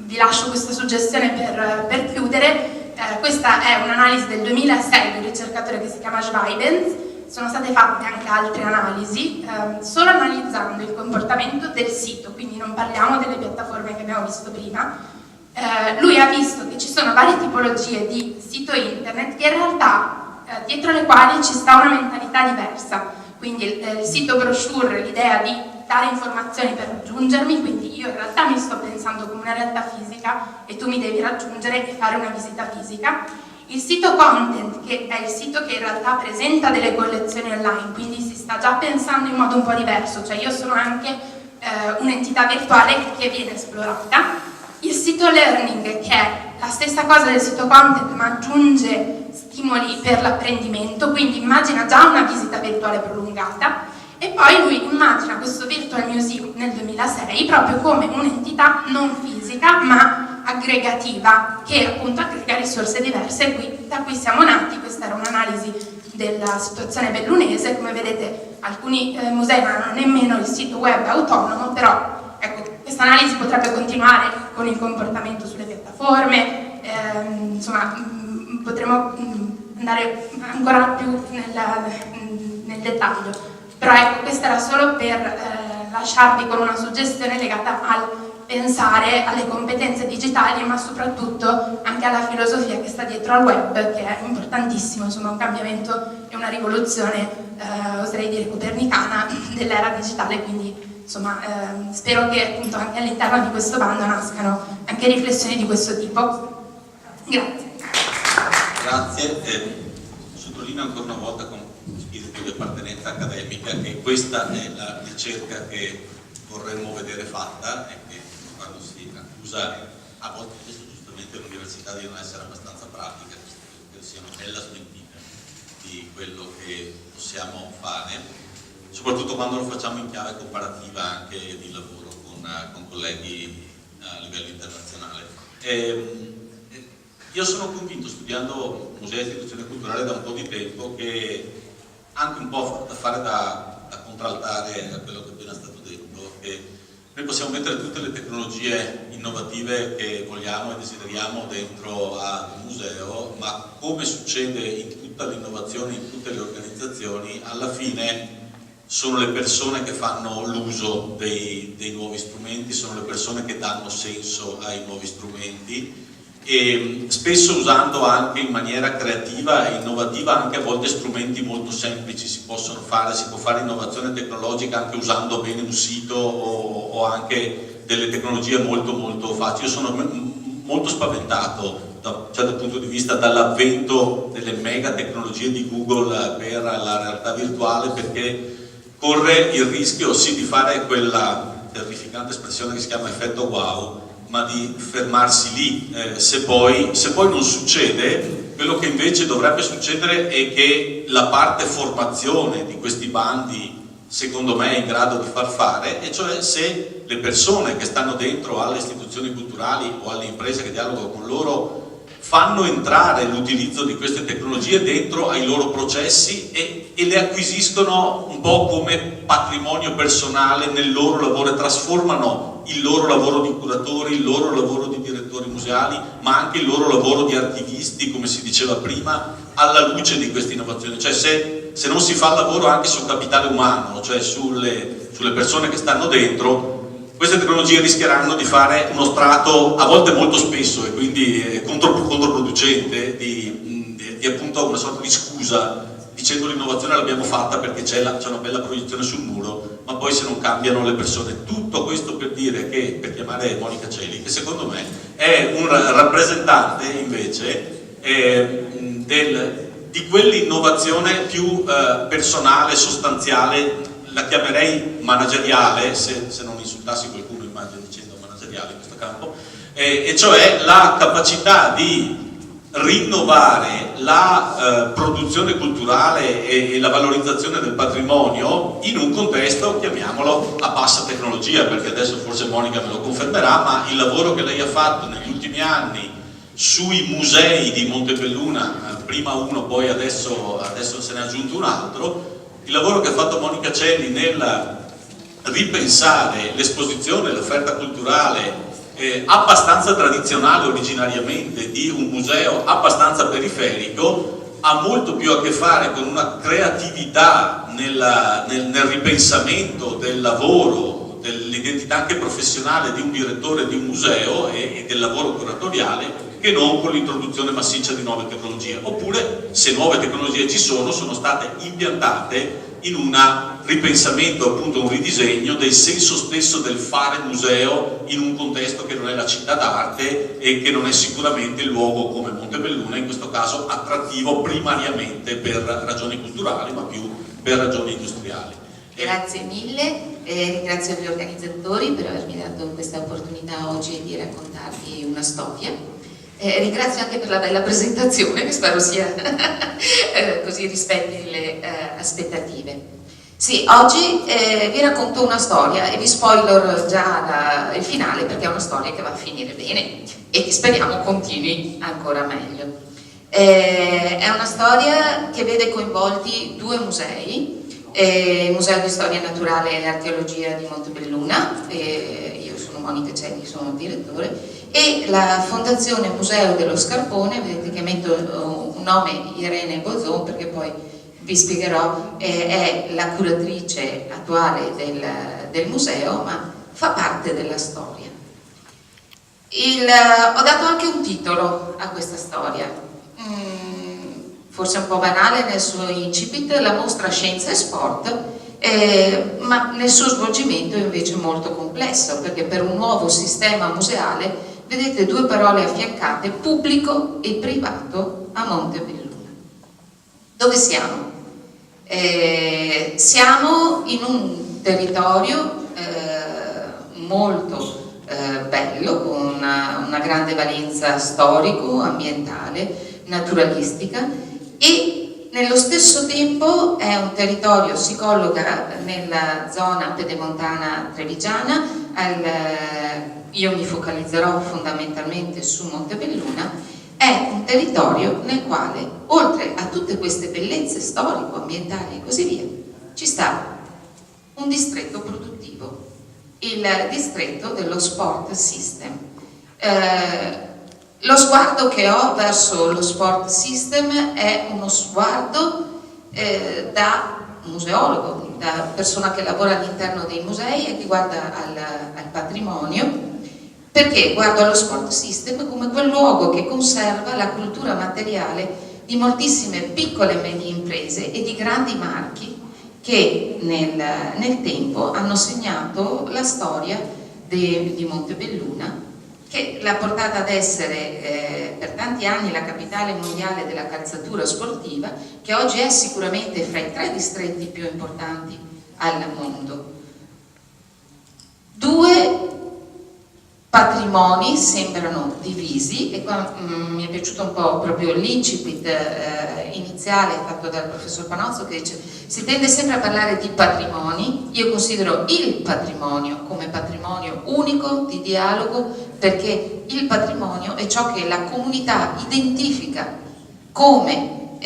vi lascio questa suggestione per chiudere. Questa è un'analisi del 2006 di un ricercatore che si chiama Schweibens. Sono state fatte anche altre analisi, solo analizzando il comportamento del sito, quindi non parliamo delle piattaforme che abbiamo visto prima. Lui ha visto che ci sono varie tipologie di sito internet che in realtà dietro le quali ci sta una mentalità diversa, quindi il sito brochure, l'idea di dare informazioni per raggiungermi, quindi io in realtà mi sto pensando come una realtà fisica e tu mi devi raggiungere e fare una visita fisica. Il sito content, che è il sito che in realtà presenta delle collezioni online, quindi si sta già pensando in modo un po' diverso, cioè io sono anche un'entità virtuale che viene esplorata. Il sito learning, che è la stessa cosa del sito content ma aggiunge stimoli per l'apprendimento, quindi immagina già una visita virtuale prolungata, e poi lui immagina questo Virtual Museum nel 2006 proprio come un'entità non fisica ma aggregativa, che appunto aggrega risorse diverse, da cui siamo nati. Questa era un'analisi della situazione bellunese. Come vedete, alcuni musei non hanno nemmeno il sito web autonomo, però ecco, questa analisi potrebbe continuare con il comportamento sulle piattaforme, insomma potremo andare ancora più nel dettaglio. Però ecco, questa era solo per lasciarvi con una suggestione legata al pensare alle competenze digitali, ma soprattutto anche alla filosofia che sta dietro al web, che è importantissimo, insomma un cambiamento e una rivoluzione, oserei dire copernicana, dell'era digitale. Quindi insomma spero che appunto anche all'interno di questo bando nascano anche riflessioni di questo tipo. Grazie. Grazie. Sottolineo ancora una volta con spirito di appartenenza accademica che questa è la ricerca che vorremmo vedere fatta, e che quando si accusa a volte giustamente l'università di non essere abbastanza pratica, che sia una bella smentita di quello che possiamo fare, soprattutto quando lo facciamo in chiave comparativa anche di lavoro con colleghi a livello internazionale. Io sono convinto, studiando musei e istituzioni culturali da un po' di tempo, che anche un po' da fare da contraltare a quello che è appena stato detto, che noi possiamo mettere tutte le tecnologie innovative che vogliamo e desideriamo dentro ad un museo, ma come succede in tutta l'innovazione, in tutte le organizzazioni, alla fine sono le persone che fanno l'uso dei nuovi strumenti, sono le persone che danno senso ai nuovi strumenti, e spesso usando anche in maniera creativa e innovativa anche a volte strumenti molto semplici. Si può fare innovazione tecnologica anche usando bene un sito o anche delle tecnologie molto molto facili. Io sono molto spaventato da un certo punto di vista dall'avvento delle mega tecnologie di Google per la realtà virtuale, perché corre il rischio sì di fare quella terrificante espressione che si chiama effetto wow, ma di fermarsi lì. Se poi non succede, quello che invece dovrebbe succedere è che la parte formazione di questi bandi, secondo me, è in grado di far fare, e cioè se le persone che stanno dentro alle istituzioni culturali o alle imprese che dialogano con loro fanno entrare l'utilizzo di queste tecnologie dentro ai loro processi e le acquisiscono un po' come patrimonio personale nel loro lavoro, e trasformano il loro lavoro di curatori, il loro lavoro di direttori museali, ma anche il loro lavoro di archivisti, come si diceva prima, alla luce di questa innovazione. Cioè se non si fa il lavoro anche sul capitale umano, cioè sulle persone che stanno dentro, queste tecnologie rischieranno di fare uno strato, a volte molto spesso, e quindi controproducente, di appunto una sorta di scusa, dicendo l'innovazione l'abbiamo fatta perché c'è una bella proiezione sul muro, ma poi se non cambiano le persone. Tutto questo per dire che, per chiamare Monica Celi, che secondo me è un rappresentante invece di quell'innovazione più personale, sostanziale, la chiamerei manageriale, se non insultassi qualcuno immagino dicendo manageriale in questo campo, e cioè la capacità di rinnovare la produzione culturale e la valorizzazione del patrimonio in un contesto, chiamiamolo, a bassa tecnologia, perché adesso forse Monica me lo confermerà, ma il lavoro che lei ha fatto negli ultimi anni sui musei di Montebelluna, prima uno, poi adesso se ne è aggiunto un altro, il lavoro che ha fatto Monica Celi nel ripensare l'esposizione, l'offerta culturale abbastanza tradizionale originariamente di un museo abbastanza periferico, ha molto più a che fare con una creatività nel ripensamento del lavoro, dell'identità anche professionale di un direttore di un museo e del lavoro curatoriale, che non con l'introduzione massiccia di nuove tecnologie. Oppure, se nuove tecnologie ci sono state impiantate in un ripensamento, appunto un ridisegno del senso stesso del fare museo in un contesto che non è la città d'arte e che non è sicuramente il luogo come Montebelluna, in questo caso attrattivo primariamente per ragioni culturali, ma più per ragioni industriali. Grazie mille, ringrazio gli organizzatori per avermi dato questa opportunità oggi di raccontarvi una storia. Ringrazio anche per la bella presentazione, che spero sia così rispetti le aspettative. Sì, oggi vi racconto una storia e vi spoiler già il finale, perché è una storia che va a finire bene e che speriamo continui ancora meglio. È una storia che vede coinvolti due musei, il Museo di Storia Naturale e Archeologia di Montebelluna, io sono Monica Celli, sono il direttore, e la Fondazione Museo dello Scarpone. Vedete che metto un nome, Irene Bolzon, perché poi vi spiegherò, è la curatrice attuale del museo, ma fa parte della storia. Ho dato anche un titolo a questa storia, forse un po' banale nel suo incipit, la mostra Scienza e Sport, ma nel suo svolgimento è invece molto complesso, perché per un nuovo sistema museale vedete due parole affiancate: pubblico e privato a Montebelluna. Dove siamo? Siamo in un territorio molto bello, con una grande valenza storico, ambientale, naturalistica, e nello stesso tempo è un territorio, si colloca nella zona pedemontana trevigiana, io mi focalizzerò fondamentalmente su Montebelluna. È un territorio nel quale, oltre a tutte queste bellezze storico, ambientali e così via, ci sta un distretto produttivo, il distretto dello Sport System. Lo sguardo che ho verso lo Sport System è uno sguardo da museologo, da persona che lavora all'interno dei musei e che guarda al patrimonio, perché guardo allo Sport System come quel luogo che conserva la cultura materiale di moltissime piccole e medie imprese e di grandi marchi che nel tempo hanno segnato la storia di Montebelluna, che l'ha portata ad essere per tanti anni la capitale mondiale della calzatura sportiva, che oggi è sicuramente fra i 3 distretti più importanti al mondo. Due patrimoni sembrano divisi, e qua mi è piaciuto un po' proprio l'incipit iniziale fatto dal professor Panozzo, che dice: si tende sempre a parlare di patrimoni. Io considero il patrimonio come patrimonio unico di dialogo, perché il patrimonio è ciò che la comunità identifica come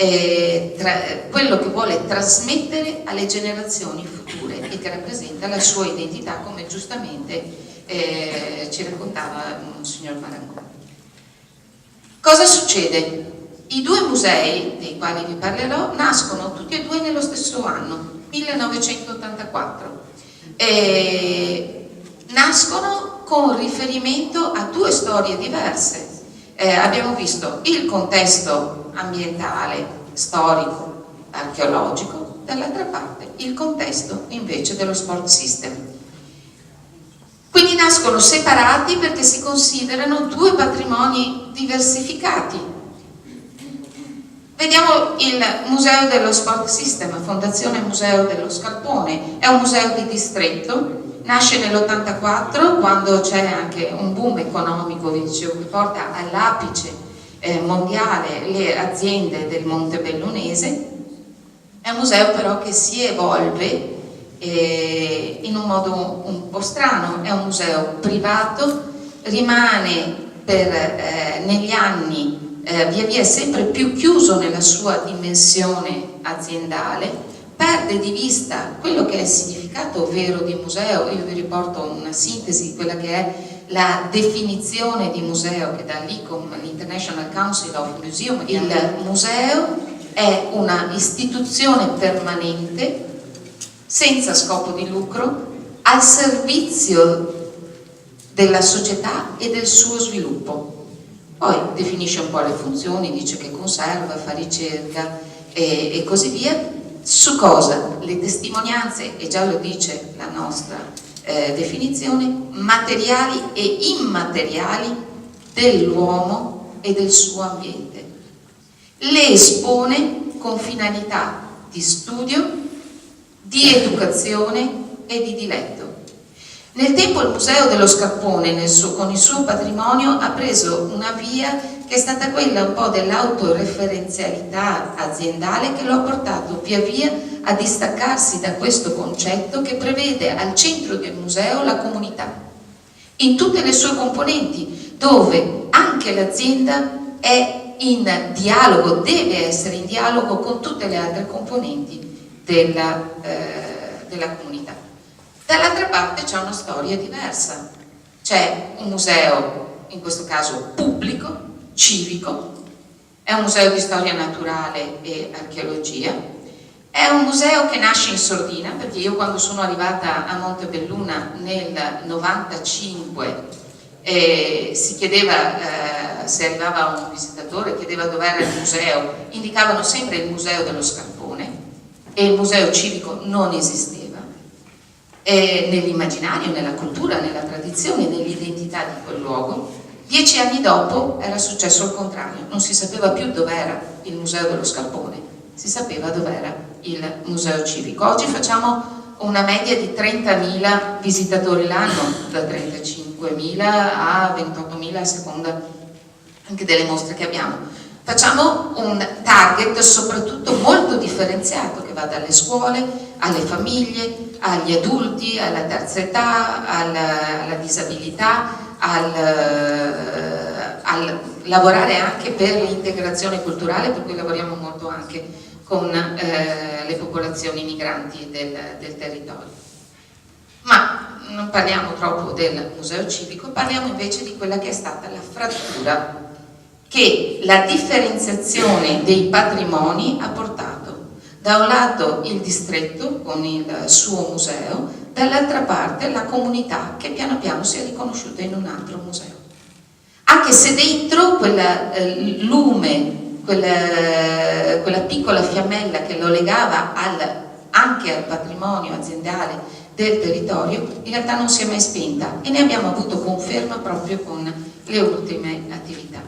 quello che vuole trasmettere alle generazioni future e che rappresenta la sua identità, come giustamente ci raccontava il signor Marangoni. Cosa succede? I due musei dei quali vi parlerò nascono tutti e due nello stesso anno, 1984. Nascono con riferimento a due storie diverse. Abbiamo visto il contesto ambientale, storico, archeologico, dall'altra parte il contesto invece dello Sport System. Quindi nascono separati perché si considerano due patrimoni diversificati. Vediamo il Museo dello Sport System, Fondazione Museo dello Scarpone. È un museo di distretto, nasce nell'84, quando c'è anche un boom economico, vi dicevo, che porta all'apice mondiale le aziende del Montebellunese. È un museo però che si evolve in un modo un po' strano. È un museo privato, rimane negli anni via via sempre più chiuso nella sua dimensione aziendale, perde di vista quello che è il significato vero di museo. Io vi riporto una sintesi, quella che è la definizione di museo che dà l'ICOM, l'International Council of Museum. Il museo è una istituzione permanente senza scopo di lucro, al servizio della società e del suo sviluppo. Poi definisce un po' le funzioni, dice che conserva, fa ricerca e così via. Su cosa? Le testimonianze, e già lo dice la nostra definizione, materiali e immateriali dell'uomo e del suo ambiente. Le espone con finalità di studio, di educazione e di diletto. Nel tempo il Museo dello Scarpone, con il suo patrimonio, ha preso una via che è stata quella un po' dell'autoreferenzialità aziendale che lo ha portato via via a distaccarsi da questo concetto che prevede al centro del museo la comunità, in tutte le sue componenti, dove anche l'azienda è in dialogo, deve essere in dialogo con tutte le altre componenti della comunità. Dall'altra parte c'è una storia diversa, c'è un museo, in questo caso pubblico, civico, è un museo di storia naturale e archeologia, è un museo che nasce in sordina, perché io quando sono arrivata a Montebelluna nel 95 si chiedeva, se arrivava un visitatore, chiedeva dov'era il museo, indicavano sempre il museo dello Scarpone e il museo civico non esisteva, nell'immaginario, nella cultura, nella tradizione, nell'identità di quel luogo. 10 anni dopo era successo il contrario, non si sapeva più dov'era il museo dello Scarpone, si sapeva dov'era il museo civico. Oggi facciamo una media di 30.000 visitatori l'anno, da 35.000 a 28.000 a seconda anche delle mostre che abbiamo. Facciamo un target soprattutto molto differenziato che va dalle scuole alle famiglie, agli adulti, alla terza età, alla disabilità, al lavorare anche per l'integrazione culturale, per cui lavoriamo molto anche con le popolazioni migranti del territorio. Ma non parliamo troppo del museo civico, parliamo invece di quella che è stata la frattura che la differenziazione dei patrimoni ha portato. Da un lato il distretto con il suo museo, dall'altra parte la comunità che piano piano si è riconosciuta in un altro museo. Anche se dentro quella lume, quella piccola fiammella che lo legava anche al patrimonio aziendale del territorio, in realtà non si è mai spenta e ne abbiamo avuto conferma proprio con le ultime attività.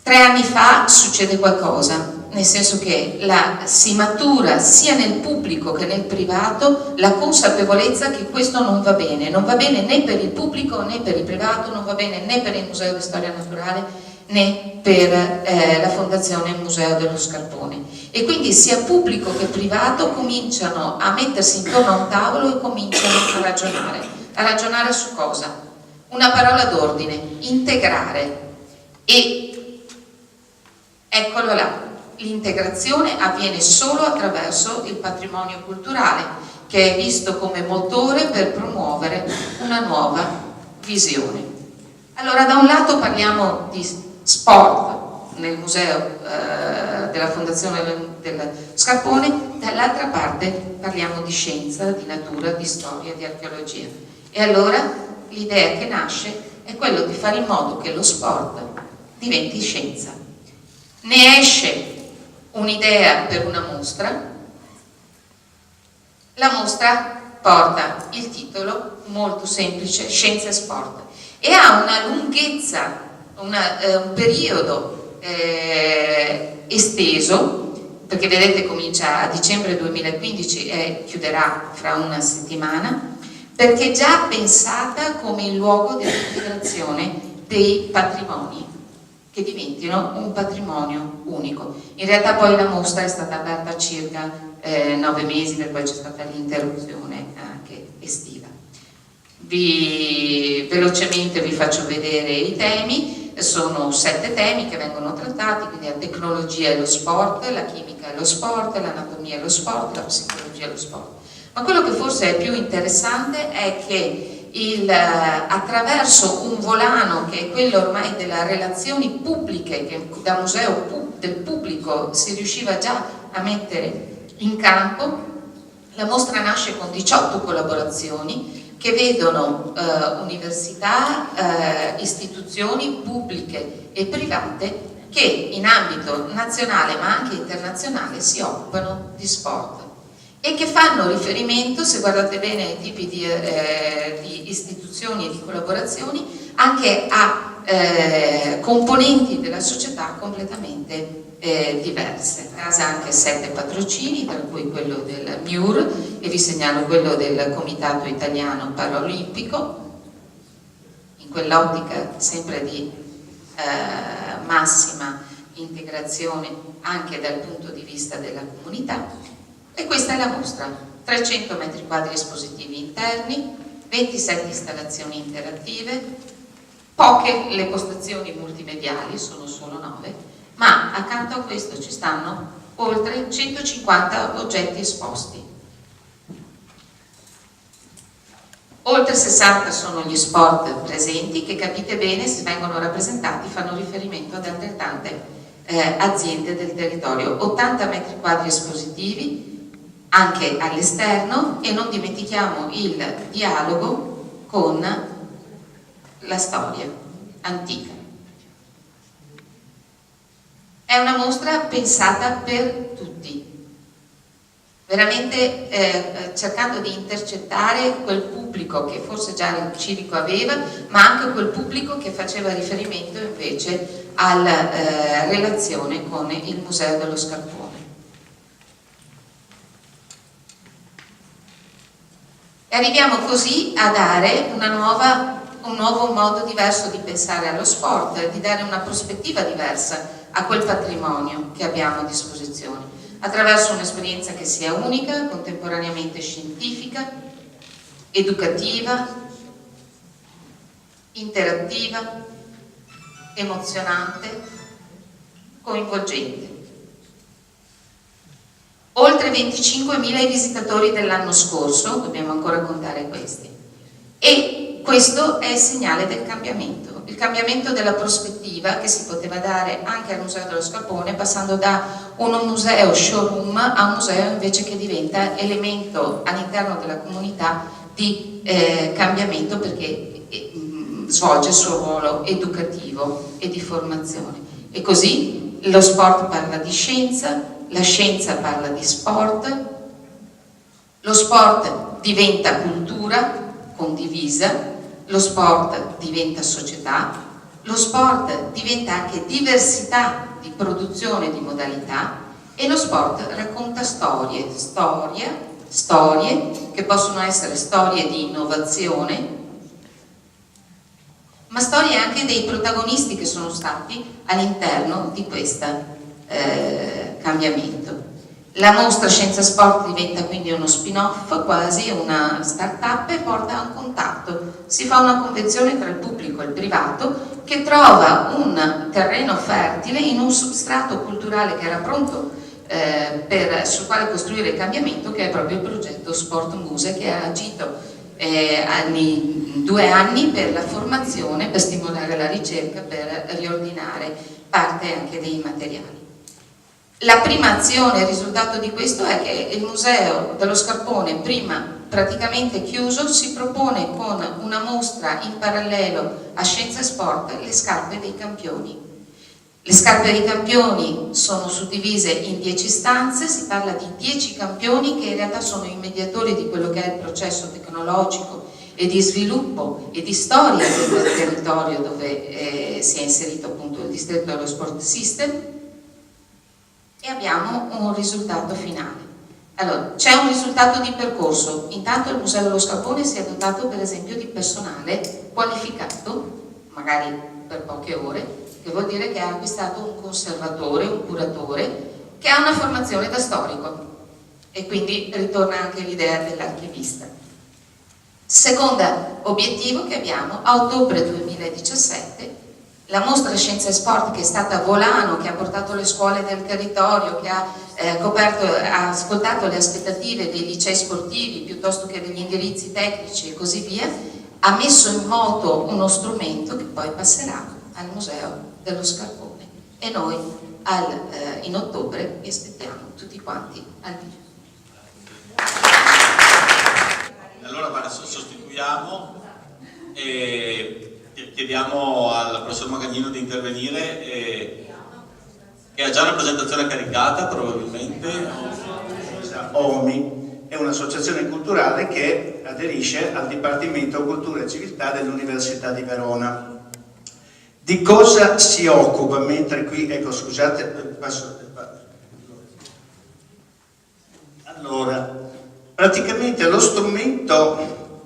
3 anni fa succede qualcosa, nel senso che si matura sia nel pubblico che nel privato la consapevolezza che questo non va bene né per il pubblico né per il privato, non va bene né per il Museo di Storia Naturale né per la Fondazione Museo dello Scarpone. E quindi sia pubblico che privato cominciano a mettersi intorno a un tavolo e cominciano a ragionare su cosa? Una parola d'ordine, integrare. E eccolo là. L'integrazione avviene solo attraverso il patrimonio culturale, che è visto come motore per promuovere una nuova visione. Allora, da un lato parliamo di sport nel museo della Fondazione del Scarpone, dall'altra parte parliamo di scienza, di natura, di storia, di archeologia. E allora l'idea che nasce è quello di fare in modo che lo sport diventi scienza. Ne esce un'idea per una mostra, la mostra porta il titolo molto semplice, Scienza e Sport, e ha una lunghezza, un periodo esteso, perché vedete comincia a dicembre 2015 e chiuderà fra una settimana, perché è già pensata come il luogo dell'integrazione dei patrimoni che diventino un patrimonio unico. In realtà poi la mostra è stata aperta circa 9 mesi, per poi c'è stata l'interruzione anche estiva. Velocemente vi faccio vedere i temi, sono 7 temi che vengono trattati, quindi la tecnologia e lo sport, la chimica e lo sport, l'anatomia e lo sport, la psicologia e lo sport. Ma quello che forse è più interessante è che attraverso un volano che è quello ormai delle relazioni pubbliche che da museo del pubblico si riusciva già a mettere in campo, la mostra nasce con 18 collaborazioni che vedono università, istituzioni pubbliche e private che in ambito nazionale ma anche internazionale si occupano di sport e che fanno riferimento, se guardate bene ai tipi di istituzioni e di collaborazioni, anche a componenti della società completamente diverse. A casa anche 7 patrocini, tra cui quello del MIUR, e vi segnalo quello del Comitato Italiano Paralimpico, in quell'ottica sempre di massima integrazione anche dal punto di vista della comunità. E questa è la mostra: 300 metri quadri espositivi interni, 27 installazioni interattive, poche le postazioni multimediali, sono solo 9, ma accanto a questo ci stanno oltre 150 oggetti esposti. Oltre 60 sono gli sport presenti che, capite bene, se vengono rappresentati fanno riferimento ad altrettante aziende del territorio. 80 metri quadri espositivi anche all'esterno, e non dimentichiamo il dialogo con la storia antica. È una mostra pensata per tutti, veramente cercando di intercettare quel pubblico che forse già il civico aveva, ma anche quel pubblico che faceva riferimento invece alla relazione con il Museo dello Scarpone. E arriviamo così a dare un nuovo modo diverso di pensare allo sport, di dare una prospettiva diversa a quel patrimonio che abbiamo a disposizione, attraverso un'esperienza che sia unica, contemporaneamente scientifica, educativa, interattiva, emozionante, coinvolgente. Oltre 25.000 visitatori dell'anno scorso, dobbiamo ancora contare questi, e questo è il segnale del cambiamento, il cambiamento della prospettiva che si poteva dare anche al Museo dello Scarpone, passando da un museo showroom a un museo invece che diventa elemento all'interno della comunità di cambiamento, perché svolge il suo ruolo educativo e di formazione. E così lo sport parla di scienza, la scienza parla di sport, lo sport diventa cultura condivisa, lo sport diventa società, lo sport diventa anche diversità di produzione di modalità, e lo sport racconta storie che possono essere storie di innovazione, ma storie anche dei protagonisti che sono stati all'interno di questo cambiamento. La mostra Scienza Sport diventa quindi uno spin-off, quasi una start-up, e porta a un contatto. Si fa una convenzione tra il pubblico e il privato che trova un terreno fertile in un substrato culturale che era pronto sul quale costruire il cambiamento, che è proprio il progetto Sport Muse, che ha agito 2 anni per la formazione, per stimolare la ricerca, per riordinare parte anche dei materiali. La prima azione, il risultato di questo è che il Museo dello Scarpone, prima praticamente chiuso, si propone con una mostra in parallelo a Scienza e Sport le scarpe dei campioni. Le scarpe dei campioni sono suddivise in 10 stanze, si parla di 10 campioni che in realtà sono i mediatori di quello che è il processo tecnologico e di sviluppo e di storia del territorio dove si è inserito appunto il distretto dello Sport System. E abbiamo un risultato finale. Allora, c'è un risultato di percorso. Intanto il Museo dello Scarpone si è dotato per esempio di personale qualificato, magari per poche ore, che vuol dire che ha acquistato un conservatore, un curatore, che ha una formazione da storico, e quindi ritorna anche l'idea dell'archivista. Secondo obiettivo che abbiamo, a ottobre 2017, la mostra Scienza e Sport, che è stata a volano, che ha portato le scuole del territorio, che ha ascoltato le aspettative dei licei sportivi piuttosto che degli indirizzi tecnici e così via, ha messo in moto uno strumento che poi passerà al Museo dello Scarpone, e noi in ottobre vi aspettiamo tutti quanti al video. Allora sostituiamo e chiediamo al professor Magagnino di intervenire, che ha già una presentazione caricata probabilmente. OMI è un'associazione culturale che aderisce al Dipartimento Cultura e Civiltà dell'Università di Verona. Di cosa si occupa? Mentre qui, ecco, scusate, allora, praticamente lo strumento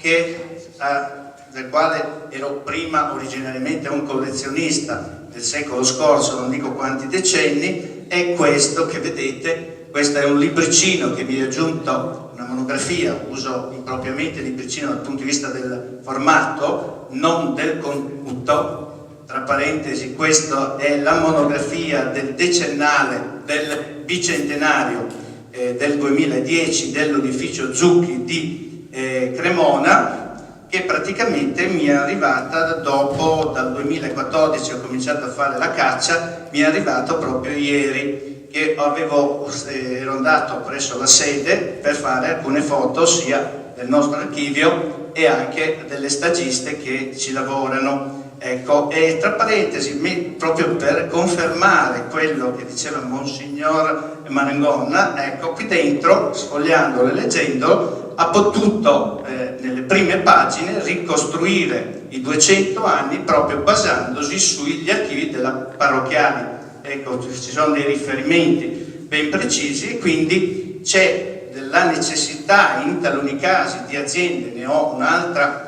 del quale ero prima originariamente un collezionista, del secolo scorso, non dico quanti decenni, è questo che vedete. Questo è un libricino che vi ho aggiunto, una monografia, uso impropriamente il libricino dal punto di vista del formato, non del contenuto. Tra parentesi, questa è la monografia del decennale, del bicentenario del 2010 dell'Unificio Zucchi di Cremona, che praticamente mi è arrivata dopo, dal 2014 ho cominciato a fare la caccia, mi è arrivato proprio ieri, che ero andato presso la sede per fare alcune foto sia del nostro archivio e anche delle stagiste che ci lavorano. Ecco, e tra parentesi, proprio per confermare quello che diceva Monsignor Marangonna, ecco, qui dentro, sfogliandolo e leggendolo, ha potuto nelle prime pagine ricostruire i 200 anni proprio basandosi sugli archivi della parrocchiali. Ecco, ci sono dei riferimenti ben precisi e quindi c'è della necessità in taluni casi di aziende, ne ho un'altra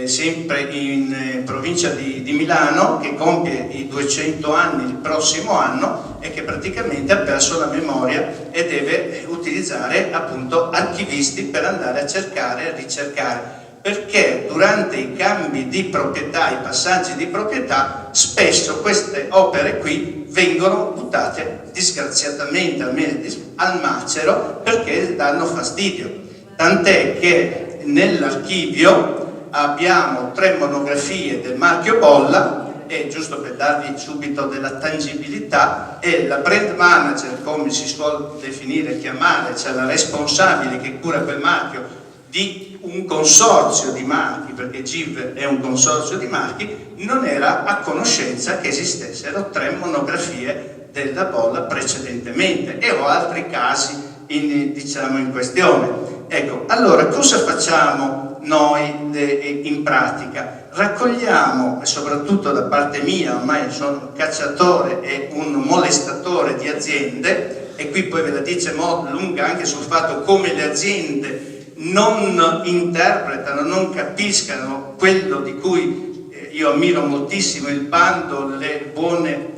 sempre in provincia di Milano che compie i 200 anni il prossimo anno e che praticamente ha perso la memoria e deve utilizzare appunto archivisti per andare a cercare e ricercare, perché durante i cambi di proprietà, i passaggi di proprietà, spesso queste opere qui vengono buttate disgraziatamente al macero perché danno fastidio, tant'è che nell'archivio abbiamo 3 monografie del marchio Bolla e, giusto per darvi subito della tangibilità, è la brand manager, come si suol definire e chiamare, cioè la responsabile che cura quel marchio di un consorzio di marchi, perché GIV è un consorzio di marchi, non era a conoscenza che esistessero 3 monografie della Bolla precedentemente, e ho altri casi in questione. Ecco, allora cosa facciamo noi in pratica? Raccogliamo, e soprattutto da parte mia, ormai sono un cacciatore e un molestatore di aziende, e qui poi ve la dice lunga anche sul fatto come le aziende non interpretano, non capiscano quello di cui io ammiro moltissimo il bando, le buone,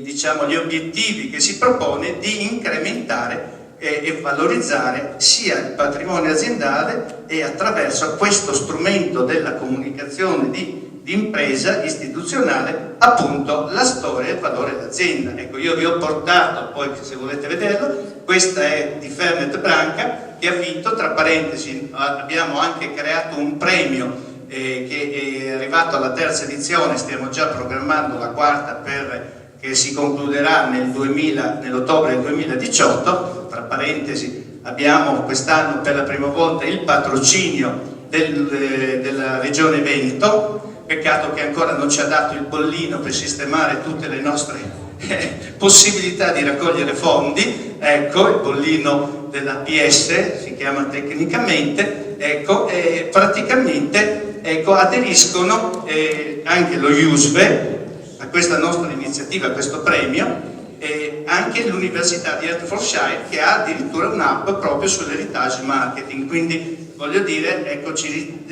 diciamo, gli obiettivi che si propone di incrementare e valorizzare sia il patrimonio aziendale e attraverso questo strumento della comunicazione di impresa istituzionale appunto la storia e il valore dell'azienda. Ecco, io vi ho portato, poi se volete vederlo, questa è di Fernet Branca che ha vinto, tra parentesi abbiamo anche creato un premio che è arrivato alla 3ª edizione, stiamo già programmando la 4ª che si concluderà nell'ottobre del 2018, tra parentesi abbiamo quest'anno per la prima volta il patrocinio della Regione Veneto, peccato che ancora non ci ha dato il bollino per sistemare tutte le nostre possibilità di raccogliere fondi, ecco, il bollino dell'APS si chiama tecnicamente, ecco, e praticamente aderiscono anche lo IUSVE a questa nostra iniziativa, a questo premio, e anche l'Università di Hertfordshire che ha addirittura un'app proprio sull'heritage marketing, quindi voglio dire, ecco, ci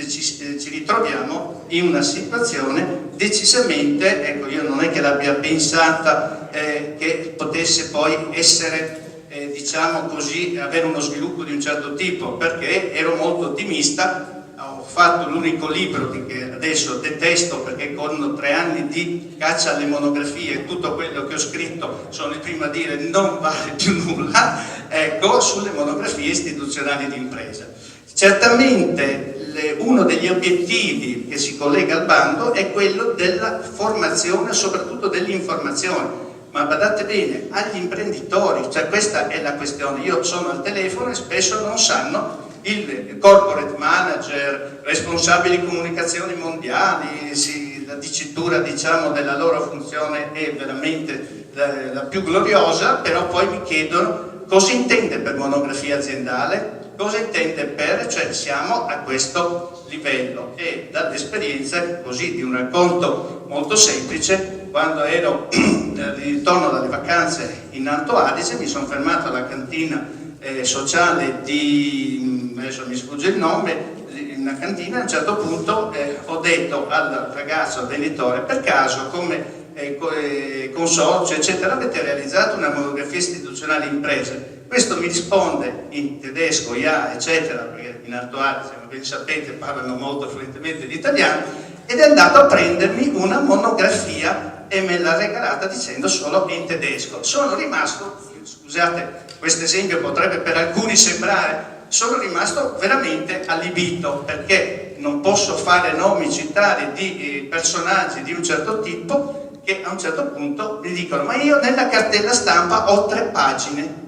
ritroviamo in una situazione decisamente, ecco, io non è che l'abbia pensata che potesse poi essere, diciamo così, avere uno sviluppo di un certo tipo, perché ero molto ottimista. Ho fatto l'unico libro che adesso detesto perché con 3 anni di caccia alle monografie tutto quello che ho scritto sono il primo a dire non vale più nulla, ecco, sulle monografie istituzionali di impresa. Certamente uno degli obiettivi che si collega al bando è quello della formazione, soprattutto dell'informazione, ma badate bene, agli imprenditori, cioè questa è la questione. Io sono al telefono e spesso non sanno, il corporate manager, responsabili comunicazioni mondiali, la dicitura, diciamo, della loro funzione è veramente la più gloriosa, però poi mi chiedono cosa intende per monografia aziendale, cosa intende per, cioè siamo a questo livello. E dall'esperienza così di un racconto molto semplice, quando ero di ritorno dalle vacanze in Alto Adige, mi sono fermato alla cantina sociale adesso mi sfugge il nome, in una cantina. A un certo punto ho detto al ragazzo, al venditore, per caso come consorzio, eccetera, avete realizzato una monografia istituzionale imprese. Questo mi risponde in tedesco, ja, eccetera, perché in Alto Adige, come ben sapete, parlano molto fluentemente l'italiano, ed è andato a prendermi una monografia e me l'ha regalata dicendo solo in tedesco. Sono rimasto, scusate, questo esempio potrebbe per alcuni sembrare, sono rimasto veramente allibito, perché non posso fare nomi, citare di personaggi di un certo tipo che a un certo punto mi dicono: ma io nella cartella stampa ho 3 pagine.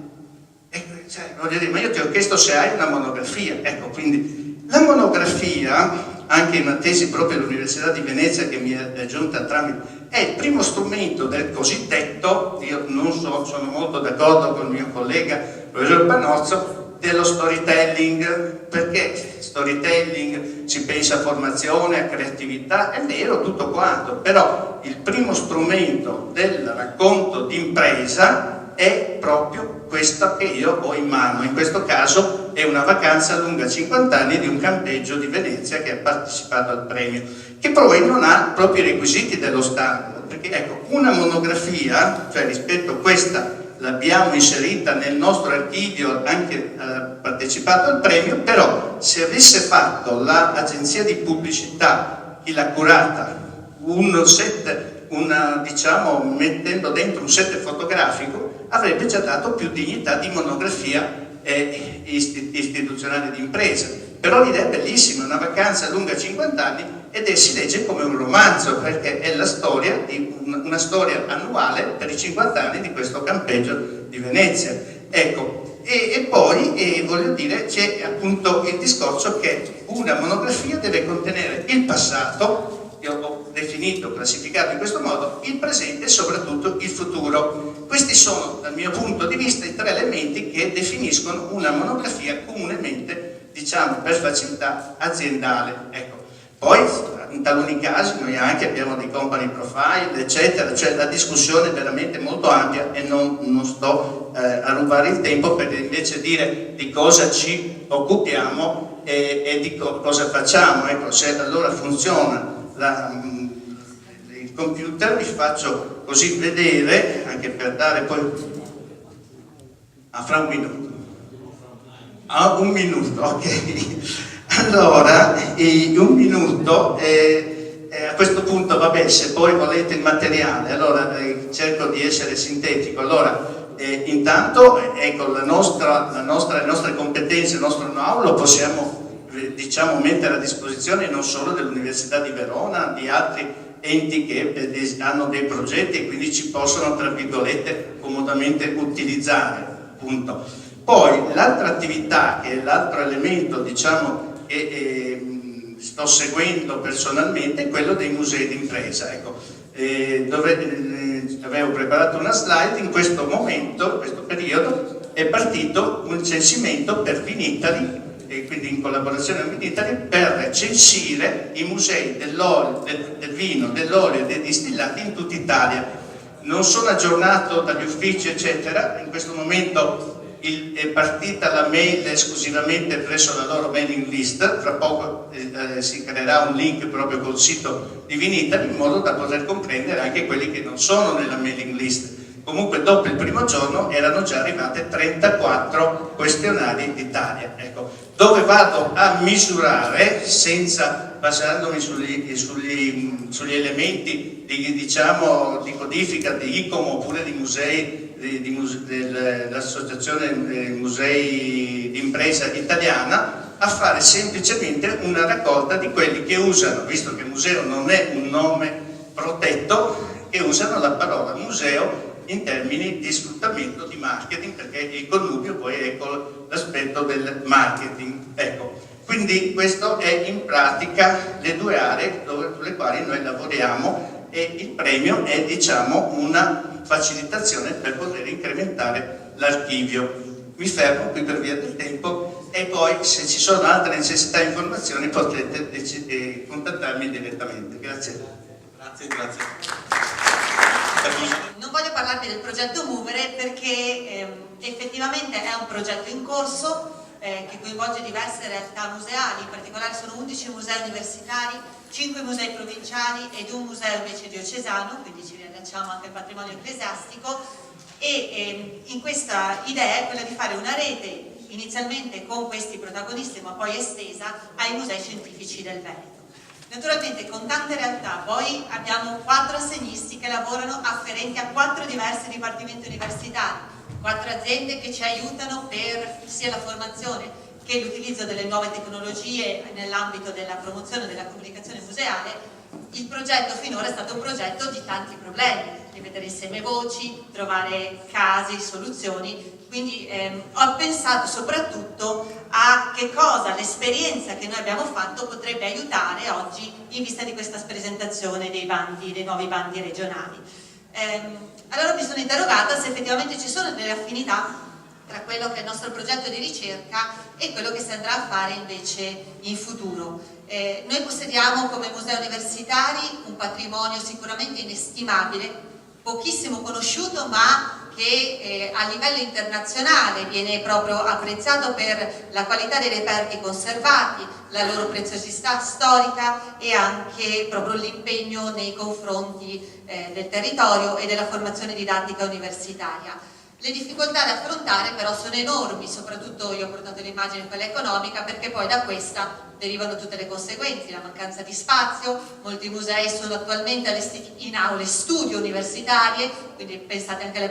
Cioè, voglio dire, ma io ti ho chiesto se hai una monografia. Ecco, quindi la monografia, anche in una tesi proprio all'Università di Venezia che mi è giunta tramite, è il primo strumento del cosiddetto, io non so, sono molto d'accordo con il mio collega professor Panozzo, dello storytelling, perché storytelling si pensa a formazione, a creatività, è vero tutto quanto, però il primo strumento del racconto d'impresa è proprio questa che io ho in mano. In questo caso è una vacanza lunga 50 anni di un campeggio di Venezia che ha partecipato al premio, che poi non ha proprio i requisiti dello standard, perché ecco, una monografia, cioè rispetto a questa l'abbiamo inserita nel nostro archivio, anche partecipato al premio, però se avesse fatto l'agenzia di pubblicità, chi l'ha curata, diciamo, mettendo dentro un set fotografico, avrebbe già dato più dignità di monografia istituzionale di impresa. Però l'idea è bellissima, una vacanza lunga 50 anni, ed si legge come un romanzo, perché è la storia di una storia annuale per i 50 anni di questo campeggio di Venezia. Ecco, e poi voglio dire, c'è appunto il discorso che una monografia deve contenere il passato, io ho definito, classificato in questo modo, il presente e soprattutto il futuro. Questi sono, dal mio punto di vista, i 3 elementi che definiscono una monografia comunemente, diciamo per facilità, aziendale. Ecco. Poi in taluni casi noi anche abbiamo dei company profile, eccetera, cioè la discussione è veramente molto ampia e non sto a rubare il tempo per invece dire di cosa ci occupiamo e di cosa facciamo. Ecco, se allora funziona il computer, vi faccio così vedere, anche per dare poi fra un minuto. Un minuto, ok. Allora, un minuto, a questo punto, vabbè, se poi volete il materiale, allora cerco di essere sintetico. Allora, intanto, ecco, le nostre competenze, il nostro know-how lo possiamo, diciamo, mettere a disposizione non solo dell'Università di Verona, di altri enti che hanno dei progetti e quindi ci possono, tra virgolette, comodamente utilizzare, appunto. Poi, l'altra attività, che è l'altro elemento, diciamo, che sto seguendo personalmente, è quello dei musei d'impresa. Ecco, avevo preparato una slide. In questo momento, in questo periodo, è partito un censimento per Vinitaly, e quindi in collaborazione con Vinitaly, per censire i musei del vino, dell'olio e dei distillati in tutta Italia. Non sono aggiornato dagli uffici, eccetera. In questo momento è partita la mail esclusivamente presso la loro mailing list, fra poco si creerà un link proprio col sito di Vinitaly, in modo da poter comprendere anche quelli che non sono nella mailing list. Comunque dopo il primo giorno erano già arrivate 34 questionari d'Italia. Ecco, dove vado a misurare, senza basandomi sugli elementi diciamo, di codifica di ICOM oppure di musei, dell'Associazione Musei d'Impresa Italiana, a fare semplicemente una raccolta di quelli che usano, visto che museo non è un nome protetto, che usano la parola museo in termini di sfruttamento di marketing, perché il connubio poi è con l'aspetto del marketing. Ecco, quindi questo è in pratica le 2 aree sulle quali noi lavoriamo, e il premio è, diciamo, una facilitazione per poter incrementare l'archivio. Mi fermo qui per via del tempo, e poi se ci sono altre necessità e informazioni potete contattarmi direttamente. Grazie. Grazie. Non voglio parlarvi del progetto Movere perché effettivamente è un progetto in corso, che coinvolge diverse realtà museali, in particolare sono 11 musei universitari, 5 musei provinciali ed un museo invece diocesano, quindi ci riallacciamo anche al patrimonio ecclesiastico, e in questa idea è quella di fare una rete inizialmente con questi protagonisti ma poi estesa ai musei scientifici del Veneto. Naturalmente con tante realtà, poi abbiamo 4 assegnisti che lavorano afferenti a 4 diversi dipartimenti universitari, 4 aziende che ci aiutano per sia la formazione che l'utilizzo delle nuove tecnologie nell'ambito della promozione della comunicazione museale. Il progetto finora è stato un progetto di tanti problemi, ripetere insieme voci, trovare casi, soluzioni, quindi ho pensato soprattutto a che cosa l'esperienza che noi abbiamo fatto potrebbe aiutare oggi in vista di questa presentazione dei nuovi bandi regionali. Allora mi sono interrogata se effettivamente ci sono delle affinità tra quello che è il nostro progetto di ricerca e quello che si andrà a fare invece in futuro. Noi possediamo come musei universitari un patrimonio sicuramente inestimabile, pochissimo conosciuto ma che a livello internazionale viene proprio apprezzato per la qualità dei reperti conservati, la loro preziosità storica e anche proprio l'impegno nei confronti del territorio e della formazione didattica universitaria. Le difficoltà da affrontare però sono enormi, soprattutto io ho portato l'immagine quella economica, perché poi da questa derivano tutte le conseguenze, la mancanza di spazio, molti musei sono attualmente allestiti in aule studio universitarie, quindi pensate anche alla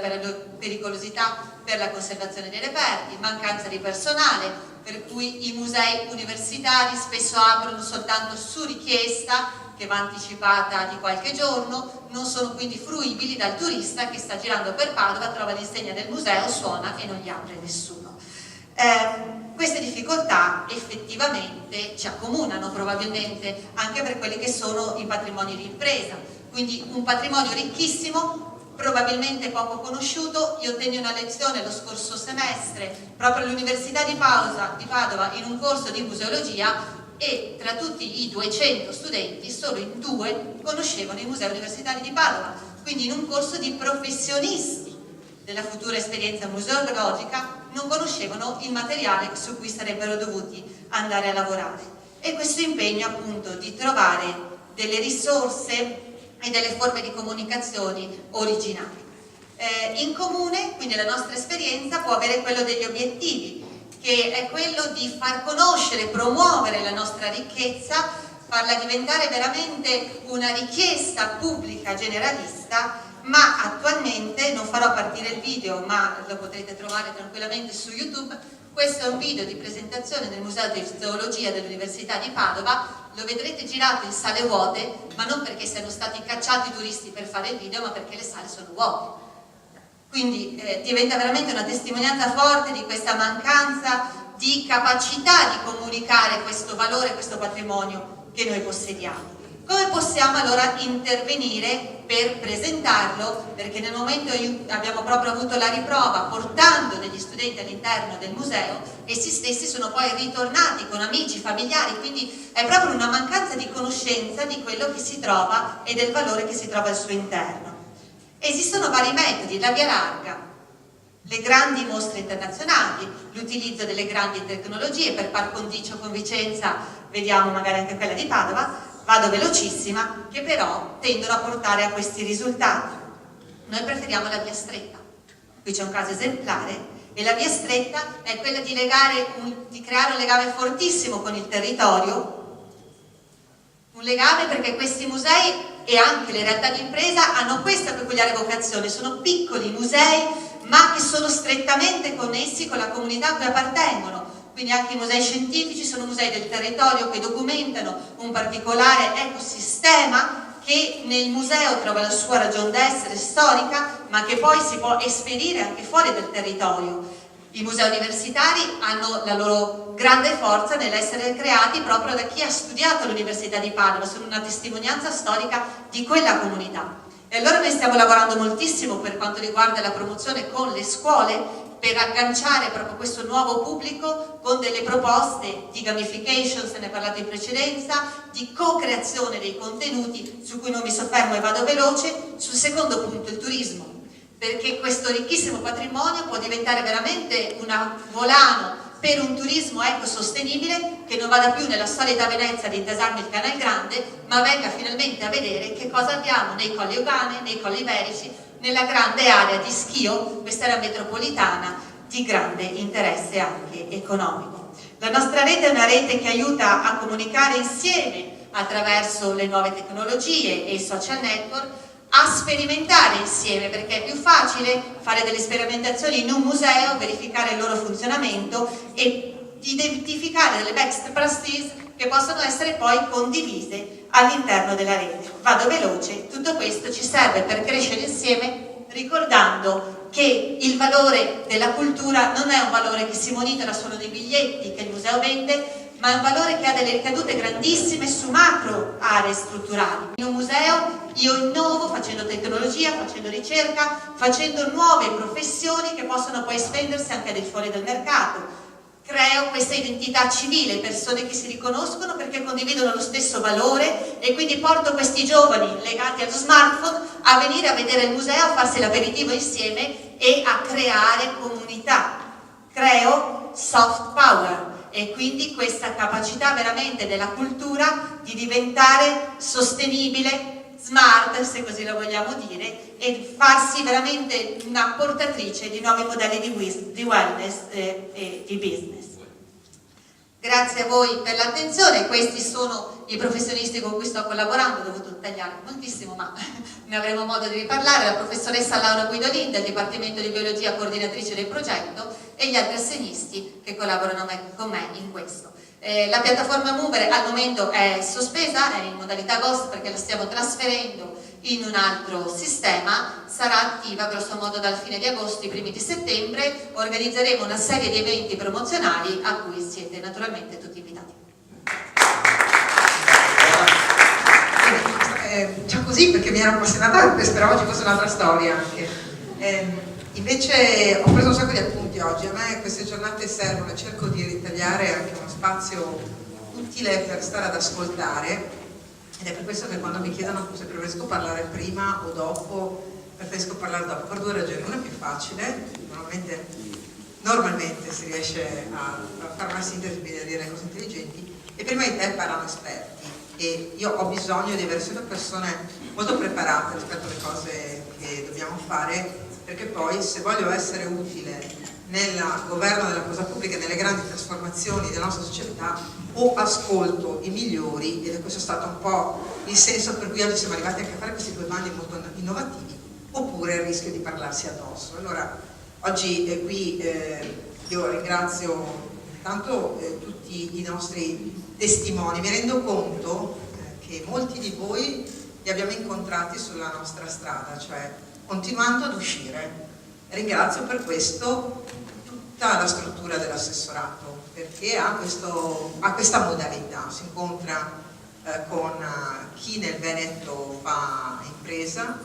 pericolosità per la conservazione dei reperti, mancanza di personale, per cui i musei universitari spesso aprono soltanto su richiesta, che va anticipata di qualche giorno, non sono quindi fruibili dal turista che sta girando per Padova, trova l'insegna del museo, suona e non gli apre nessuno. Queste difficoltà effettivamente ci accomunano probabilmente anche per quelli che sono i patrimoni di impresa, quindi un patrimonio ricchissimo, probabilmente poco conosciuto. Io tenni una lezione lo scorso semestre proprio all'Università di Padova in un corso di museologia e tra tutti i 200 studenti solo in 2 conoscevano i musei universitari di Padova, quindi in un corso di professionisti della futura esperienza museologica non conoscevano il materiale su cui sarebbero dovuti andare a lavorare. E questo impegno appunto di trovare delle risorse e delle forme di comunicazione originali. In comune, quindi la nostra esperienza può avere quello degli obiettivi, che è quello di far conoscere, promuovere la nostra ricchezza, farla diventare veramente una richiesta pubblica generalista, ma attualmente, non farò partire il video, ma lo potrete trovare tranquillamente su YouTube, questo è un video di presentazione del Museo di Zoologia dell'Università di Padova, lo vedrete girato in sale vuote, ma non perché siano stati cacciati i turisti per fare il video, ma perché le sale sono vuote. Quindi diventa veramente una testimonianza forte di questa mancanza di capacità di comunicare questo valore, questo patrimonio che noi possediamo. Come possiamo allora intervenire per presentarlo? Perché nel momento abbiamo proprio avuto la riprova portando degli studenti all'interno del museo, essi stessi sono poi ritornati con amici, familiari, quindi è proprio una mancanza di conoscenza di quello che si trova e del valore che si trova al suo interno. Esistono vari metodi, la via larga, le grandi mostre internazionali, l'utilizzo delle grandi tecnologie, per par condicio con Vicenza, vediamo magari anche quella di Padova, vado velocissima, che però tendono a portare a questi risultati. Noi preferiamo la via stretta, qui c'è un caso esemplare, e la via stretta è quella di creare un legame fortissimo con il territorio, un legame perché questi musei e anche le realtà di impresa hanno questa peculiare vocazione, sono piccoli musei ma che sono strettamente connessi con la comunità a cui appartengono, quindi anche i musei scientifici sono musei del territorio che documentano un particolare ecosistema che nel museo trova la sua ragion d'essere storica ma che poi si può esperire anche fuori del territorio. I musei universitari hanno la loro grande forza nell'essere creati proprio da chi ha studiato all'Università di Padova, sono una testimonianza storica di quella comunità. E allora noi stiamo lavorando moltissimo per quanto riguarda la promozione con le scuole, per agganciare proprio questo nuovo pubblico con delle proposte di gamification, se ne è parlato in precedenza, di co-creazione dei contenuti, su cui non mi soffermo e vado veloce. Sul secondo punto, il turismo, perché questo ricchissimo patrimonio può diventare veramente un volano per un turismo ecosostenibile che non vada più nella solita Venezia di intasarmi il Canal Grande, ma venga finalmente a vedere che cosa abbiamo nei Colli Euganei, nei Colli Iberici, nella grande area di Schio, questa area metropolitana di grande interesse anche economico. La nostra rete è una rete che aiuta a comunicare insieme attraverso le nuove tecnologie e i social network, a sperimentare insieme, perché è più facile fare delle sperimentazioni in un museo, verificare il loro funzionamento e identificare delle best practices che possono essere poi condivise all'interno della rete. Vado veloce, tutto questo ci serve per crescere insieme, ricordando che il valore della cultura non è un valore che si monitora solo nei biglietti che il museo vende, ma è un valore che ha delle ricadute grandissime su macro aree strutturali. In un museo io innovo facendo tecnologia, facendo ricerca, facendo nuove professioni che possono poi spendersi anche al di fuori del mercato. Creo questa identità civile, persone che si riconoscono perché condividono lo stesso valore, e quindi porto questi giovani legati allo smartphone a venire a vedere il museo, a farsi l'aperitivo insieme e a creare comunità. Creo soft power. E quindi questa capacità veramente della cultura di diventare sostenibile, smart, se così lo vogliamo dire, e farsi veramente una portatrice di nuovi modelli di wellness e di business. Grazie a voi per l'attenzione. Questi sono i professionisti con cui sto collaborando. Ho dovuto tagliare moltissimo, ma ne avremo modo di riparlare. La professoressa Laura Guidolin del Dipartimento di Biologia, coordinatrice del progetto, e gli altri assegnisti che collaborano con me in questo. La piattaforma Mover al momento è sospesa, è in modalità Ghost perché la stiamo trasferendo in un altro sistema, sarà attiva grosso modo dal fine di agosto, i primi di settembre. Organizzeremo una serie di eventi promozionali a cui siete naturalmente tutti invitati. Già così, perché mi ero appassionata e speravo ci fosse un'altra storia anche. Invece ho preso un sacco di appunti oggi. A me queste giornate servono, cerco di ritagliare anche uno spazio utile per stare ad ascoltare, ed è per questo che quando mi chiedono se preferisco parlare prima o dopo, preferisco parlare dopo, per due ragioni. Una è più facile, normalmente si riesce a fare una sintesi e a dire cose intelligenti, e prima di te parlano esperti, e io ho bisogno di avere sempre persone molto preparate rispetto alle cose che dobbiamo fare, perché poi se voglio essere utile nel governo della cosa pubblica e nelle grandi trasformazioni della nostra società, o ascolto i migliori, ed è questo stato un po' il senso per cui oggi siamo arrivati anche a fare questi due bandi molto innovativi, oppure il rischio di parlarsi addosso. Allora oggi qui io ringrazio tanto tutti i nostri testimoni. Mi rendo conto che molti di voi li abbiamo incontrati sulla nostra strada, cioè continuando ad uscire. Ringrazio per questo tutta la struttura dell'assessorato, perché ha questa modalità, si incontra con chi nel Veneto fa impresa,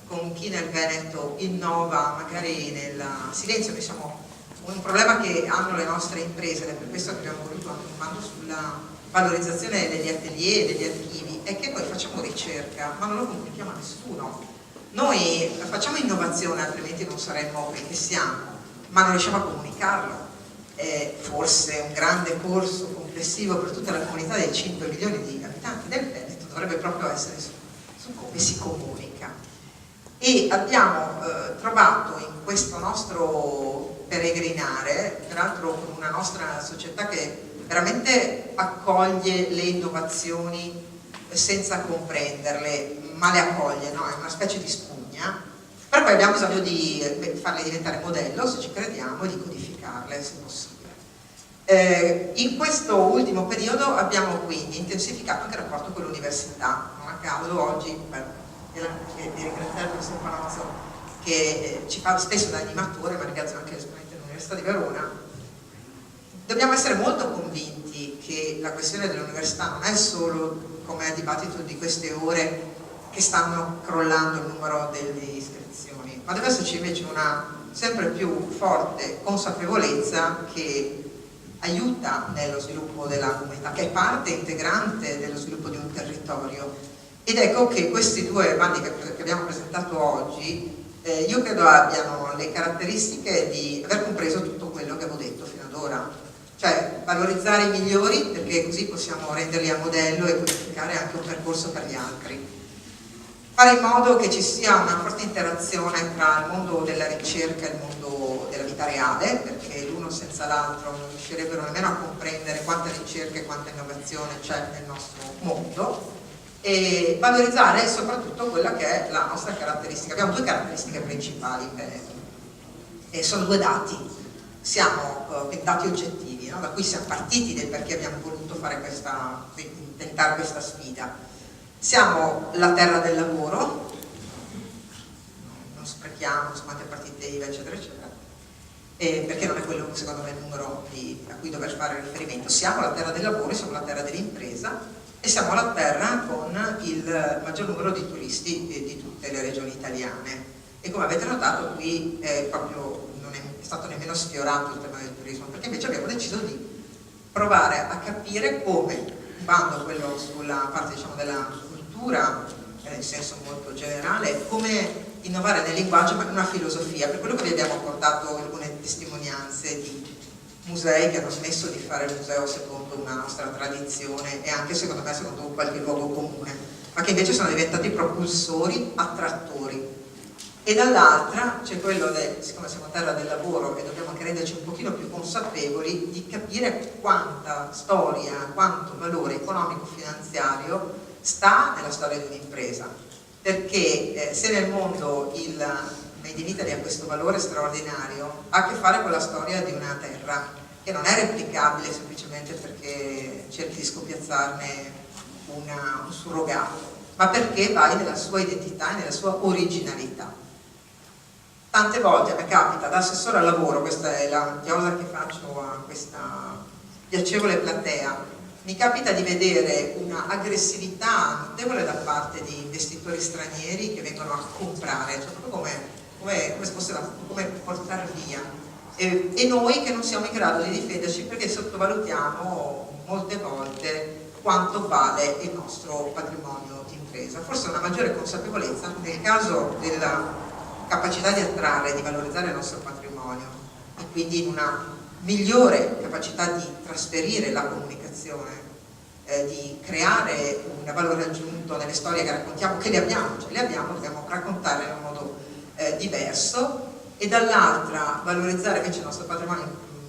con chi nel Veneto innova magari nel silenzio. Noi siamo un problema che hanno le nostre imprese, ed è per questo che abbiamo voluto anche un bando sulla valorizzazione degli atelier e degli archivi, è che noi facciamo ricerca ma non lo comunichiamo a nessuno. Noi facciamo innovazione, altrimenti non saremmo quelli che siamo, ma non riusciamo a comunicarlo. Forse un grande corso complessivo per tutta la comunità dei 5 milioni di abitanti del Veneto dovrebbe proprio essere su come si comunica. E abbiamo trovato in questo nostro peregrinare, peraltro con una nostra società che veramente accoglie le innovazioni senza comprenderle, ma le accoglie, no? È una specie di spugna, però poi abbiamo bisogno di farle diventare modello, se ci crediamo, e di codificarle se possibile. In questo ultimo periodo abbiamo quindi intensificato anche il rapporto con l'università. Non a caso oggi, di ringraziare il professor Panozzo che ci fa spesso da animatore, ma ringrazio anche l'esponente dell'Università di Verona. Dobbiamo essere molto convinti che la questione dell'università non è solo, come è dibattito di queste ore, che stanno crollando il numero delle iscrizioni, ma deve esserci invece una sempre più forte consapevolezza che aiuta nello sviluppo della comunità, che è parte integrante dello sviluppo di un territorio. Ed ecco che questi due bandi che abbiamo presentato oggi io credo abbiano le caratteristiche di aver compreso tutto quello che avevo detto fino ad ora. cioè valorizzare i migliori perché così possiamo renderli a modello e codificare anche un percorso per gli altri. Fare in modo che ci sia una forte interazione tra il mondo della ricerca e il mondo della vita reale, perché l'uno senza l'altro non riuscirebbero nemmeno a comprendere quanta ricerca e quanta innovazione c'è nel nostro mondo, e valorizzare soprattutto quella che è la nostra caratteristica. Abbiamo due caratteristiche principali in Veneto, e sono due dati, siamo dati oggettivi, no? Da cui siamo partiti del perché abbiamo voluto fare tentare questa sfida. Siamo la terra del lavoro, non sprechiamo, non so quante partite IVA eccetera eccetera, perché non è quello secondo me il numero a cui dover fare riferimento. Siamo la terra del lavoro, siamo la terra dell'impresa e siamo la terra con il maggior numero di turisti di tutte le regioni italiane. E come avete notato qui proprio non è stato nemmeno sfiorato il tema del turismo, perché invece abbiamo deciso di provare a capire come, bando quello sulla parte diciamo della in senso molto generale, come innovare nel linguaggio ma in una filosofia. Per quello che vi abbiamo portato alcune testimonianze di musei che hanno smesso di fare il museo secondo una nostra tradizione e anche secondo me secondo qualche luogo comune, ma che invece sono diventati propulsori, attrattori. E dall'altra c'è quello siccome siamo terra del lavoro e dobbiamo anche renderci un pochino più consapevoli di capire quanta storia, quanto valore economico-finanziario sta nella storia di un'impresa, perché se nel mondo il Made in Italy ha questo valore straordinario, ha a che fare con la storia di una terra che non è replicabile semplicemente perché cerchi di scopiazzarne un surrogato, ma perché vai nella sua identità e nella sua originalità. Tante volte a me capita, da assessore al lavoro, questa è la chiosa che faccio a questa piacevole platea, mi capita di vedere una aggressività notevole da parte di investitori stranieri che vengono a comprare, cioè proprio come se fosse come portare via, e noi che non siamo in grado di difenderci perché sottovalutiamo molte volte quanto vale il nostro patrimonio di impresa. Forse una maggiore consapevolezza nel caso della capacità di attrarre, di valorizzare il nostro patrimonio e quindi in una migliore capacità di trasferire la comunicazione, di creare un valore aggiunto nelle storie che raccontiamo, che le abbiamo, dobbiamo raccontarle in un modo diverso, e dall'altra valorizzare invece il nostro patrimonio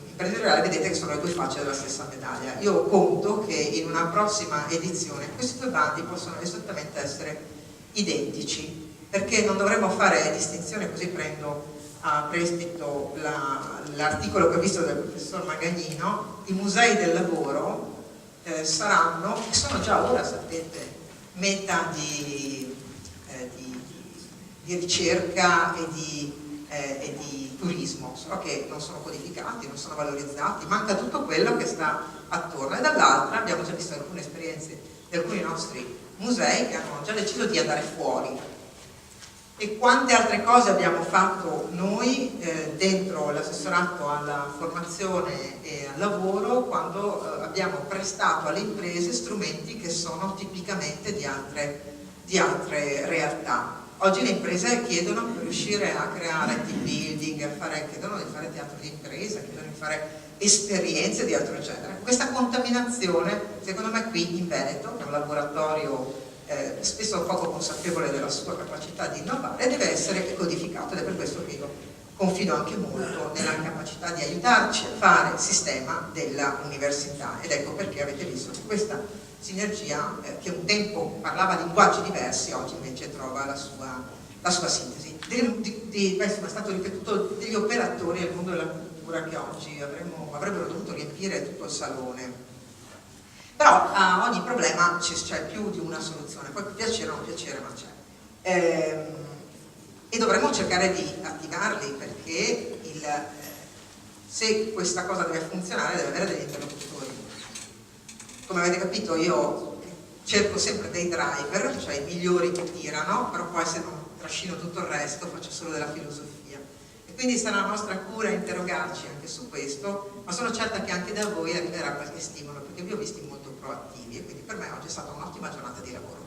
imprenditoriale. Vedete che sono le due facce della stessa medaglia. Io conto che in una prossima edizione questi due bandi possono esattamente essere identici, perché non dovremmo fare distinzione, così prendo a prestito l'articolo che ho visto del professor Magagnino. I musei del lavoro saranno, e sono già ora, sapete, meta di ricerca e di turismo, solo che non sono codificati, non sono valorizzati, manca tutto quello che sta attorno. E dall'altra abbiamo già visto alcune esperienze di alcuni nostri musei che hanno già deciso di andare fuori. E quante altre cose abbiamo fatto noi dentro l'assessorato alla formazione e al lavoro, quando abbiamo prestato alle imprese strumenti che sono tipicamente di altre realtà. Oggi le imprese chiedono per riuscire a creare team building, chiedono di fare teatro di impresa, chiedono di fare esperienze di altro genere. Questa contaminazione, secondo me, qui in Veneto, che è un laboratorio spesso poco consapevole della sua capacità di innovare, deve essere codificato, ed è per questo che io confido anche molto nella capacità di aiutarci a fare il sistema della università. Ed ecco perché avete visto che questa sinergia, che un tempo parlava linguaggi diversi, oggi invece trova la sua sintesi. È stato ripetuto degli operatori del mondo della cultura che oggi avrebbero dovuto riempire tutto il salone. Però a ogni problema c'è più di una soluzione, poi piacere o non piacere, ma c'è. E dovremmo cercare di attivarli, perché se questa cosa deve funzionare deve avere degli interlocutori. Come avete capito, io cerco sempre dei driver, cioè i migliori che tirano, però poi se non trascino tutto il resto faccio solo della filosofia. E quindi sarà la nostra cura interrogarci anche su questo, ma sono certa che anche da voi arriverà qualche stimolo, perché vi ho visti molto proattivi, e quindi per me oggi è stata un'ottima giornata di lavoro.